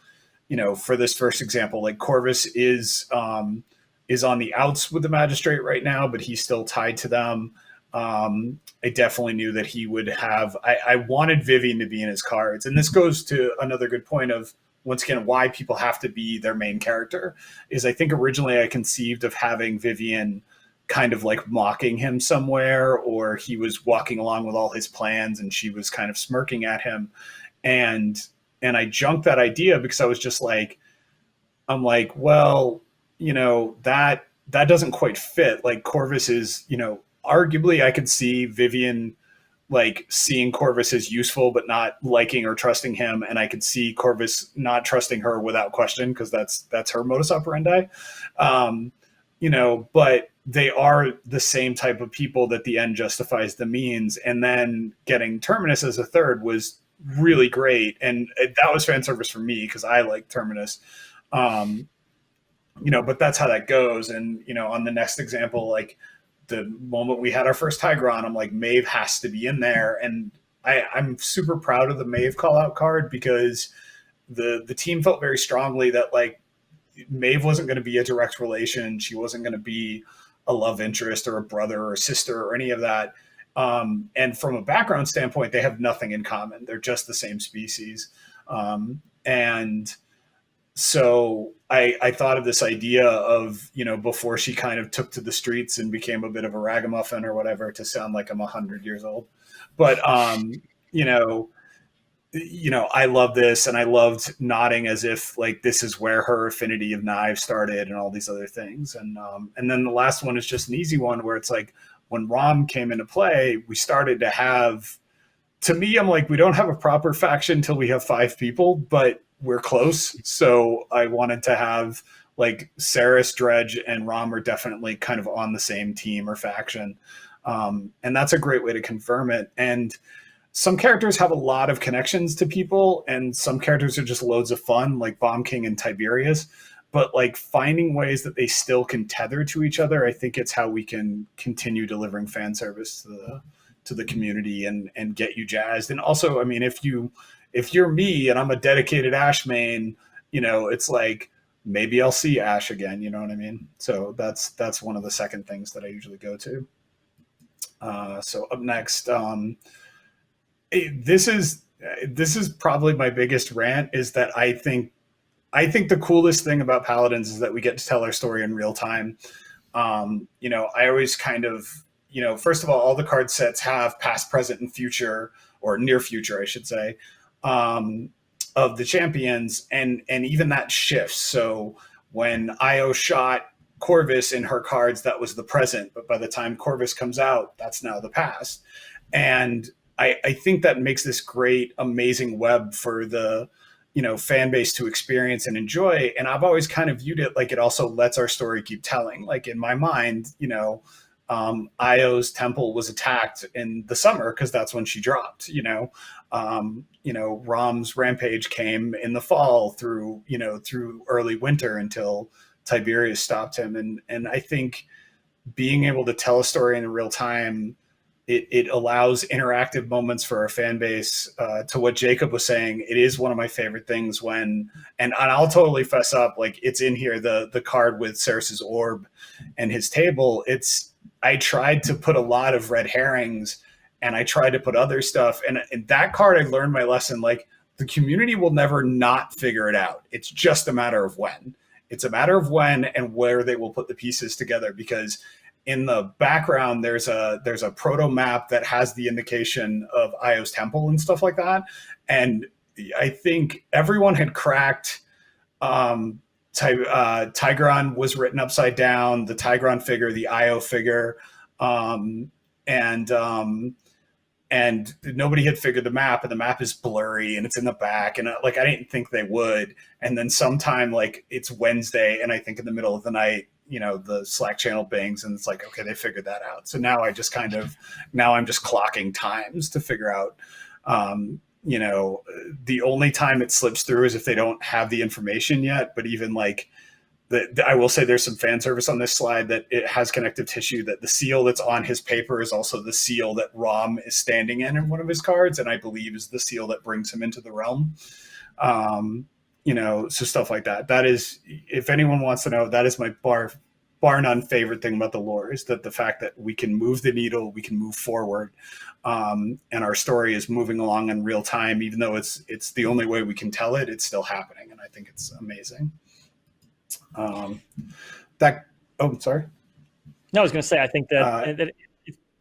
for this first example, like Corvus is on the outs with the magistrate right now, but he's still tied to them. I definitely knew that he would have, I wanted Vivian to be in his cards. And this goes to another good point of, once again, why people have to be their main character is I think originally I conceived of having Vivian kind of like mocking him somewhere, or he was walking along with all his plans and she was kind of smirking at him. And I junked that idea because I was just like, I'm like, well, that doesn't quite fit. Like Corvus is, arguably I could see Vivian like seeing Corvus as useful, but not liking or trusting him. And I could see Corvus not trusting her without question, because that's her modus operandi. But they are the same type of people that the end justifies the means. And then getting Terminus as a third was really great. And that was fan service for me because I like Terminus. But that's how that goes. And, on the next example, like the moment we had our first Tigron, I'm like, Maeve has to be in there. And I'm super proud of the Maeve call out card because the team felt very strongly that like Maeve wasn't going to be a direct relation. She wasn't going to be a love interest or a brother or a sister or any of that. And from a background standpoint, they have nothing in common. They're just the same species. And so I thought of this idea of, before she kind of took to the streets and became a bit of a ragamuffin or whatever, to sound like I'm 100 years old. But, I love this, and I loved nodding as if like this is where her affinity of knives started and all these other things. And then the last one is just an easy one where it's like when ROM came into play, we started to have, to me, I'm like, we don't have a proper faction till we have 5 people, but we're close. So I wanted to have like Saris, Dredge, and Rom are definitely kind of on the same team or faction. And that's a great way to confirm it. And some characters have a lot of connections to people, and some characters are just loads of fun, like Bomb King and Tiberius. But like finding ways that they still can tether to each other, I think it's how we can continue delivering fan service to the community and get you jazzed. And also, I mean, if you're me and I'm a dedicated Ash main, it's like maybe I'll see Ash again. You know what I mean? So that's one of the second things that I usually go to. So up next, this is probably my biggest rant, is that I think the coolest thing about Paladins is that we get to tell our story in real time. I always kind of, first of all the card sets have past, present, and future, or near future, I should say, of the champions, and even that shifts. So when Io shot Corvus in her cards, that was the present, but by the time Corvus comes out, that's now the past. And I think that makes this great, amazing web for the, fan base to experience and enjoy. And I've always kind of viewed it like it also lets our story keep telling. Like in my mind, Io's temple was attacked in the summer because that's when she dropped. Rom's rampage came in the fall through early winter until Tiberius stopped him. And I think being able to tell a story in real time, it allows interactive moments for our fan base. To what Jacob was saying, it is one of my favorite things when, and I'll totally fess up, like it's in here, the card with Ceres's orb and his table. I tried to put a lot of red herrings and I tried to put other stuff. And in that card, I learned my lesson. Like the community will never not figure it out. It's just a matter of when. It's a matter of when and where they will put the pieces together, because in the background, there's a proto map that has the indication of Io's temple and stuff like that. And I think everyone had cracked Tigron was written upside down, the Tigron figure, the Io figure, and nobody had figured the map, and the map is blurry and it's in the back, and I didn't think they would. And then sometime it's Wednesday, and I think in the middle of the night, the Slack channel bangs, and it's like, okay, they figured that out. So now I'm just clocking times to figure out, the only time it slips through is if they don't have the information yet. But even I will say there's some fan service on this slide that it has connective tissue, that the seal that's on his paper is also the seal that Rom is standing in one of his cards, and I believe is the seal that brings him into the realm. So stuff like that. That is, if anyone wants to know, that is my bar none favorite thing about the lore, is that the fact that we can move the needle, we can move forward, and our story is moving along in real time, even though it's the only way we can tell it. It's still happening, and I think it's amazing. Sorry. No, I was going to say, I think that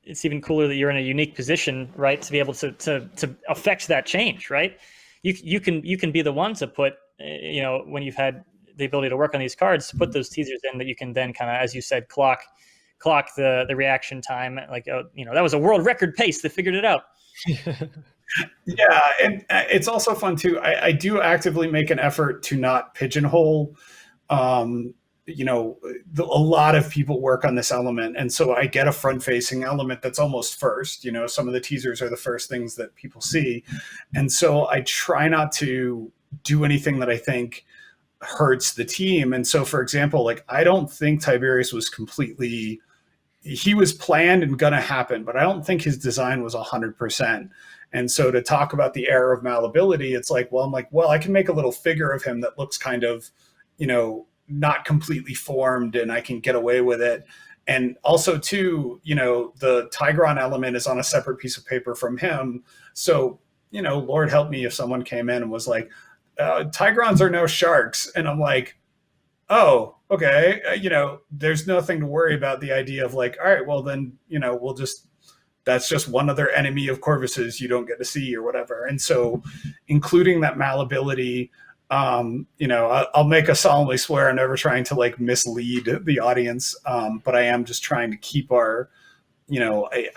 it's even cooler that you're in a unique position, right, to be able to affect that change, right? You can be the one to put, when you've had the ability to work on these cards, to put those teasers in that you can then kind of, as you said, clock the reaction time. That was a world record pace. They figured it out. Yeah, and it's also fun too. I do actively make an effort to not pigeonhole. A lot of people work on this element, and so I get a front-facing element that's almost first. Some of the teasers are the first things that people see, and so I try not to do anything that I think hurts the team. And so, for example, I don't think Tiberius was he was planned and gonna happen, but I don't think his design was 100%. And so to talk about the error of malleability, it's I can make a little figure of him that looks kind of, not completely formed, and I can get away with it. And also too, the Tigron element is on a separate piece of paper from him. So, Lord help me if someone came in and was like, Tigrons are no sharks. And I'm like, oh, okay. There's nothing to worry about. The idea of all right, well then, that's just one other enemy of Corvus's you don't get to see or whatever. And so including that malleability, I'll make a solemnly swear I'm never trying to mislead the audience. But I am just trying to keep I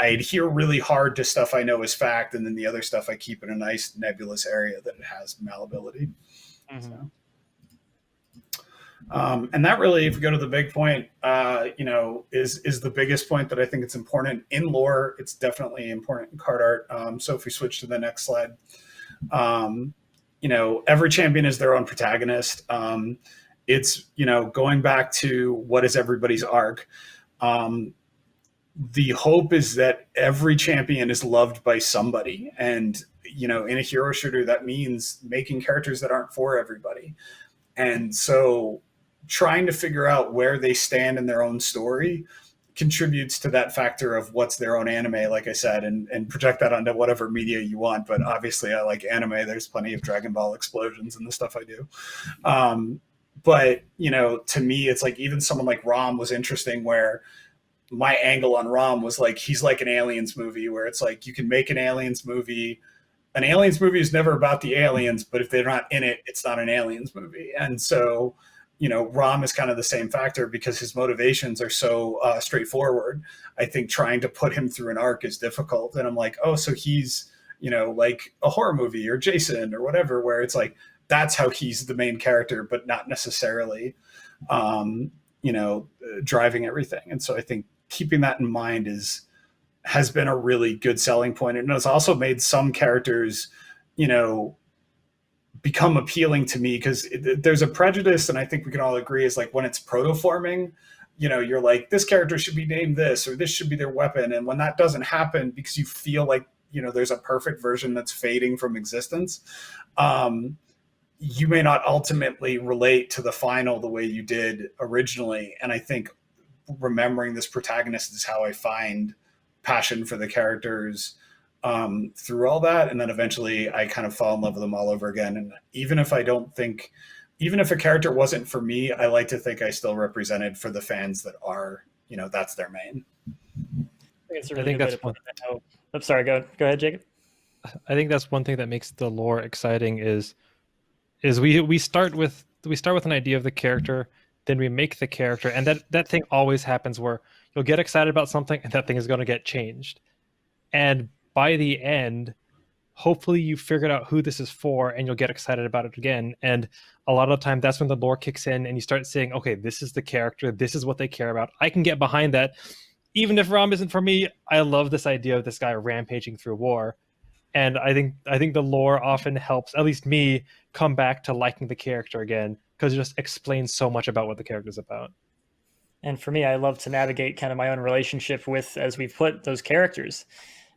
adhere really hard to stuff I know is fact, and then the other stuff I keep in a nice nebulous area that it has malleability. Mm-hmm. So. And that really, if we go to the big point, is the biggest point that I think it's important in lore. It's definitely important in card art. So if we switch to the next slide, every champion is their own protagonist. It's, going back to what is everybody's arc. The hope is that every champion is loved by somebody. And, in a hero shooter, that means making characters that aren't for everybody. And so trying to figure out where they stand in their own story contributes to that factor of what's their own anime, like I said, and project that onto whatever media you want. But obviously I like anime. There's plenty of Dragon Ball explosions in the stuff I do. But, to me, it's even someone like Rom was interesting, where my angle on Rom was he's like an Aliens movie, where it's you can make an Aliens movie. An Aliens movie is never about the aliens, but if they're not in it, it's not an Aliens movie. And so, Rom is kind of the same factor, because his motivations are so straightforward. I think trying to put him through an arc is difficult. And I'm so he's, like a horror movie or Jason or whatever, where it's that's how he's the main character, but not necessarily, driving everything. And so I think keeping that in mind has been a really good selling point. And it's also made some characters, become appealing to me, because there's a prejudice, and I think we can all agree, is like when it's protoforming, you're like, this character should be named this, or this should be their weapon. And when that doesn't happen, because you feel like, there's a perfect version that's fading from existence, you may not ultimately relate to the final the way you did originally. And I think remembering this protagonist is how I find passion for the characters through all that. And then eventually I kind of fall in love with them all over again. And even if a character wasn't for me, I like to think I still represented for the fans that are, that's their main. I think that's one. I'm sorry, go ahead, Jacob. I think that's one thing that makes the lore exciting is we start with an idea of the character, then we make the character, and that thing always happens where you'll get excited about something and that thing is going to get changed. And by the end, hopefully you figured out who this is for and you'll get excited about it again. And a lot of the time that's when the lore kicks in and you start saying, okay, this is the character, this is what they care about. I can get behind that. Even if Rom isn't for me, I love this idea of this guy rampaging through war. And I think the lore often helps, at least me, come back to liking the character again, because it just explains so much about what the character's about. And for me, I love to navigate kind of my own relationship with, as we've put, those characters.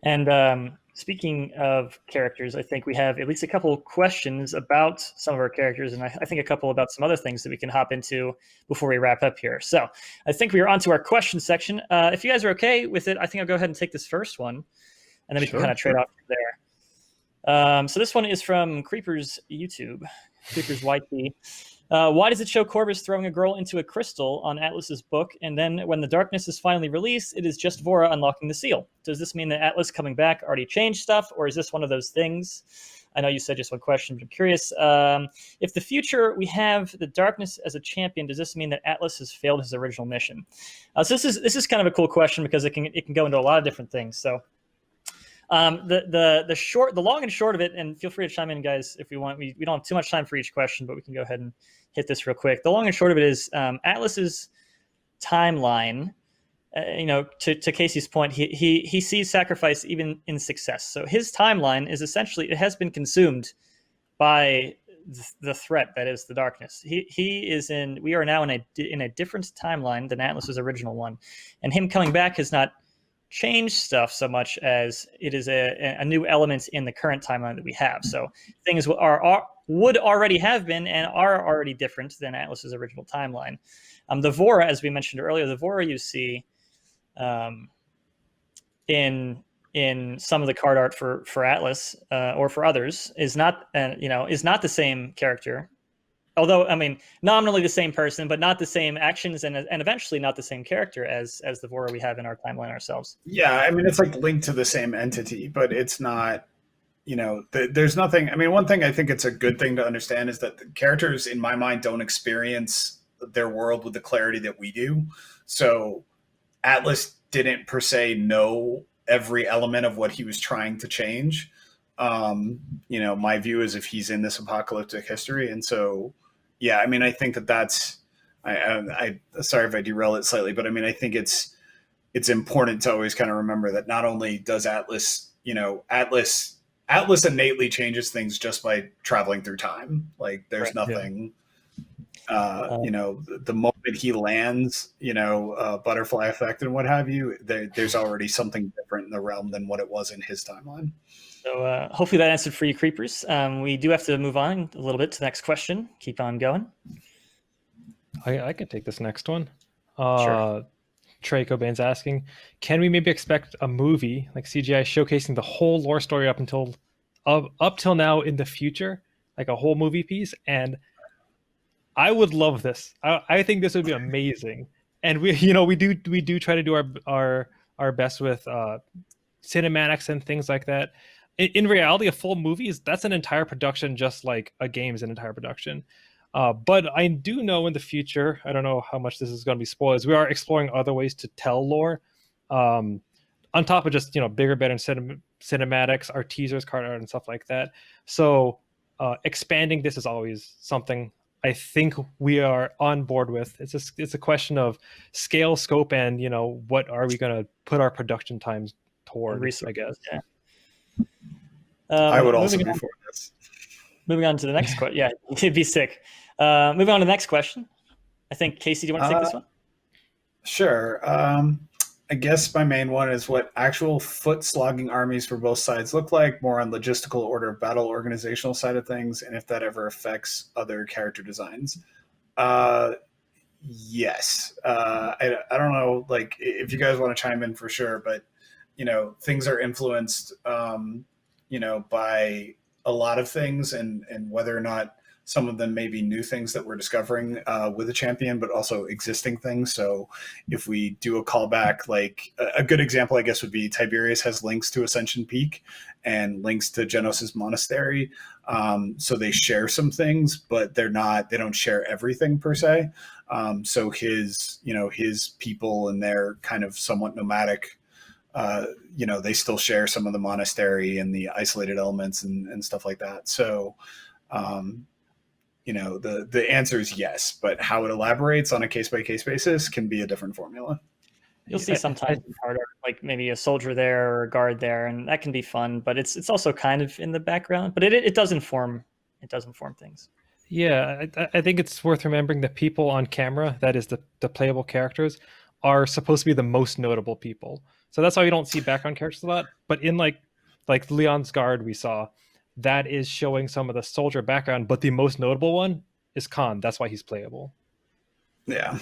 And speaking of characters, I think we have at least a couple questions about some of our characters, and I think a couple about some other things that we can hop into before we wrap up here. So I think we are on to our question section. If you guys are okay with it, I think I'll go ahead and take this first one, and then we can kind of trade off from there. So this one is from Creepers YouTube, Creepers YT. Why does it show Corvus throwing a girl into a crystal on Atlas's book, and then when the darkness is finally released, it is just Vora unlocking the seal? Does this mean that Atlas coming back already changed stuff, or is this one of those things? I know you said just one question, but I'm curious. If the future we have the darkness as a champion, does this mean that Atlas has failed his original mission? So this is kind of a cool question because it can go into a lot of different things. So the long and short of it, and feel free to chime in, guys, if we want. We don't have too much time for each question, but we can go ahead and hit this real quick. The long and short of it is Atlas's timeline. To Casey's point, he sees sacrifice even in success. So his timeline is essentially, it has been consumed by the threat that is the darkness. We are now in a different timeline than Atlas's original one, and him coming back has not changed stuff so much as it is a new element in the current timeline that we have. So things would already have been and are already different than Atlas's original timeline. The Vora, as we mentioned earlier, the Vora you see in some of the card art for Atlas or for others is not the same character. Although, I mean, nominally the same person, but not the same actions and eventually not the same character as the Vora we have in our timeline ourselves. Yeah, I mean, it's like linked to the same entity, but it's not, there's nothing. I mean, one thing I think it's a good thing to understand is that the characters, in my mind, don't experience their world with the clarity that we do. So Atlas didn't per se know every element of what he was trying to change. My view is if he's in this apocalyptic history. And so, yeah, I mean, I think that's, I sorry if I derail it slightly, but I mean, I think it's important to always kind of remember that not only does Atlas innately changes things just by traveling through time. Like there's nothing, the moment he lands, butterfly effect and what have you, there's already something different in the realm than what it was in his timeline. So hopefully that answered for you, Creepers. We do have to move on a little bit to the next question. Keep on going. I can take this next one. Sure. Trey Cobain's asking, can we maybe expect a movie like CGI showcasing the whole lore story up till now in the future, like a whole movie piece? And I would love this. I think this would be amazing. And we do try to do our best with cinematics and things like that. In reality, a full movie that's an entire production, just like a game is an entire production. But I do know in the future, I don't know how much this is going to be spoilers, we are exploring other ways to tell lore. On top of just, bigger, better cinematics, our teasers, card art, and stuff like that. So expanding this is always something I think we are on board with. It's a question of scale, scope, and what are we going to put our production times toward? I guess. Yeah. I would also be for this. Moving on to the next question. Yeah, it'd be sick. Moving on to the next question. I think, Casey, do you want to take this one? Sure. I guess my main one is what actual foot slogging armies for both sides look like, more on logistical order of battle organizational side of things, and if that ever affects other character designs. Yes. I don't know, like, if you guys want to chime in for sure, but, things are influenced, by a lot of things, and whether or not some of them may be new things that we're discovering with a champion, but also existing things. So if we do a callback, like a good example, I guess, would be Tiberius has links to Ascension Peak and links to Genos's Monastery. So they share some things, but they don't share everything per se. So his people, and they're kind of somewhat nomadic. They still share some of the monastery and the isolated elements and stuff like that. So, the answer is yes, but how it elaborates on a case-by-case basis can be a different formula. You'll see sometimes harder, like maybe a soldier there or a guard there, and that can be fun, but it's also kind of in the background, but it does inform things. Yeah, I think it's worth remembering that people on camera, that is the playable characters, are supposed to be the most notable people. So that's why we don't see background characters a lot. But in like Leon's Guard we saw, that is showing some of the soldier background, but the most notable one is Khan. That's why he's playable. Yeah.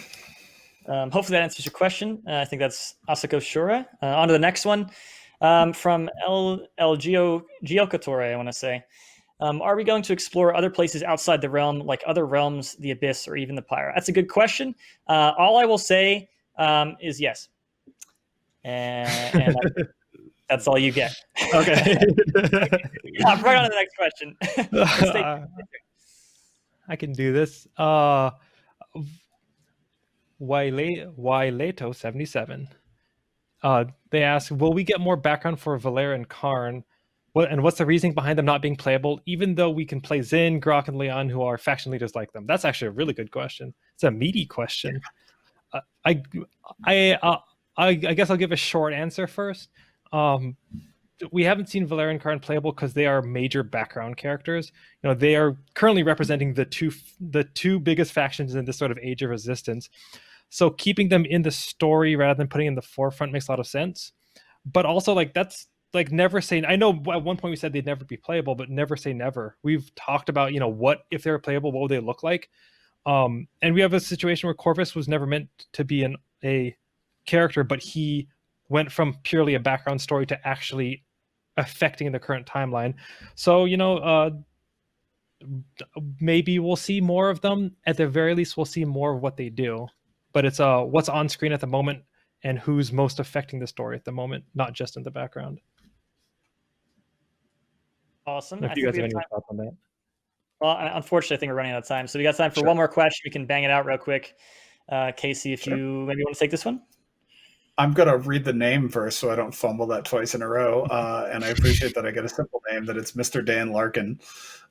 Hopefully that answers your question. I think that's Asako Shura. On to the next one from El Geocatore, I want to say. Are we going to explore other places outside the realm, like other realms, the Abyss, or even the Pyre? That's a good question. All I will say is yes. And that's all you get. Okay. Right on to the next question. I can do this. Waileto 77. They ask, will we get more background for Valera and Karn? What's the reasoning behind them not being playable, even though we can play Zin, Grok, and Leon, who are faction leaders like them? That's actually a really good question. It's a meaty question. I guess I'll give a short answer first. We haven't seen Valera and Karn playable because they are major background characters. They are currently representing the two biggest factions in this sort of age of resistance. So keeping them in the story rather than putting in the forefront makes a lot of sense. But also, that's never say. I know at one point we said they'd never be playable, but never say never. We've talked about what if they were playable, what would they look like? And we have a situation where Corvus was never meant to be a character, but he went from purely a background story to actually affecting the current timeline. So maybe we'll see more of them. At the very least, we'll see more of what they do. But it's what's on screen at the moment and who's most affecting the story at the moment, not just in the background. Awesome. If you guys have any thoughts on that. Well, unfortunately, I think we're running out of time. So we got time for one more question. We can bang it out real quick. Casey, if you maybe want to take this one. I'm going to read the name first so I don't fumble that twice in a row. And I appreciate that I get a simple name, that it's Mr. Dan Larkin.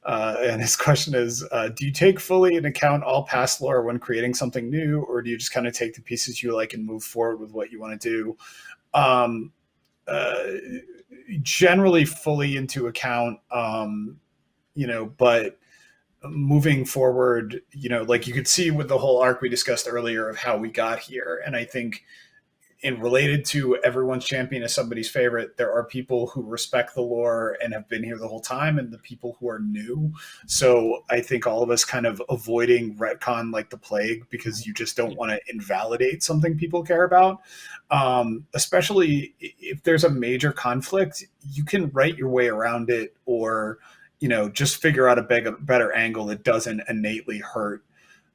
And his question is, do you take fully into account all past lore when creating something new, or do you just kind of take the pieces you like and move forward with what you want to do? Generally fully into account, but moving forward, like you could see with the whole arc we discussed earlier of how we got here. And I think in related to everyone's champion is somebody's favorite, there are people who respect the lore and have been here the whole time, and the people who are new. So I think all of us kind of avoiding retcon like the plague, because you just don't want to invalidate something people care about. Especially if there's a major conflict, you can write your way around it, or just figure out a better angle that doesn't innately hurt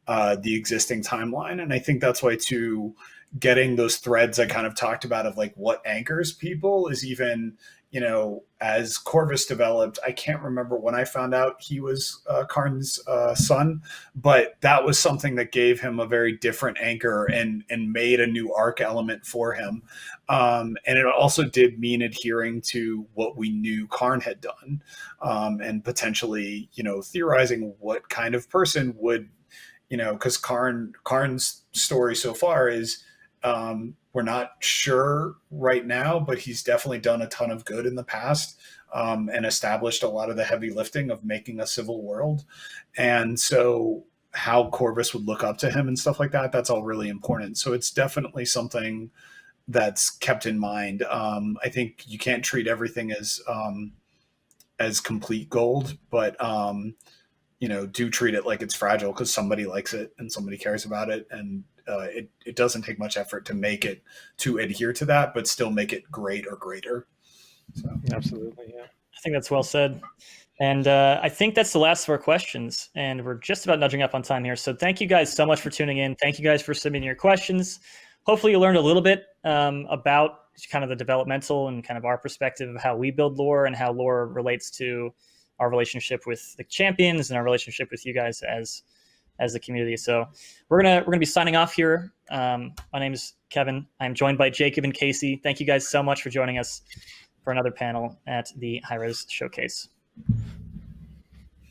the existing timeline. And I think that's why too, getting those threads I kind of talked about of like what anchors people is even, as Corvus developed, I can't remember when I found out he was Karn's son, but that was something that gave him a very different anchor and made a new arc element for him. And it also did mean adhering to what we knew Karn had done, and potentially, theorizing what kind of person would, because Karn's story so far is, we're not sure right now, but he's definitely done a ton of good in the past, and established a lot of the heavy lifting of making a civil world. And so how Corvus would look up to him and stuff like that, that's all really important. So it's definitely something that's kept in mind. I think you can't treat everything as complete gold, but do treat it like it's fragile, because somebody likes it and somebody cares about it. And it doesn't take much effort to make it, to adhere to that, but still make it great or greater. So. Absolutely, yeah. I think that's well said. And I think that's the last of our questions. And we're just about nudging up on time here. So thank you guys so much for tuning in. Thank you guys for submitting your questions. Hopefully you learned a little bit about kind of the developmental and kind of our perspective of how we build lore and how lore relates to our relationship with the champions and our relationship with you guys as the community. So we're gonna be signing off here. My name is Kevin. I'm joined by Jacob and Casey. Thank you guys so much for joining us for another panel at the Hi-Rez Showcase.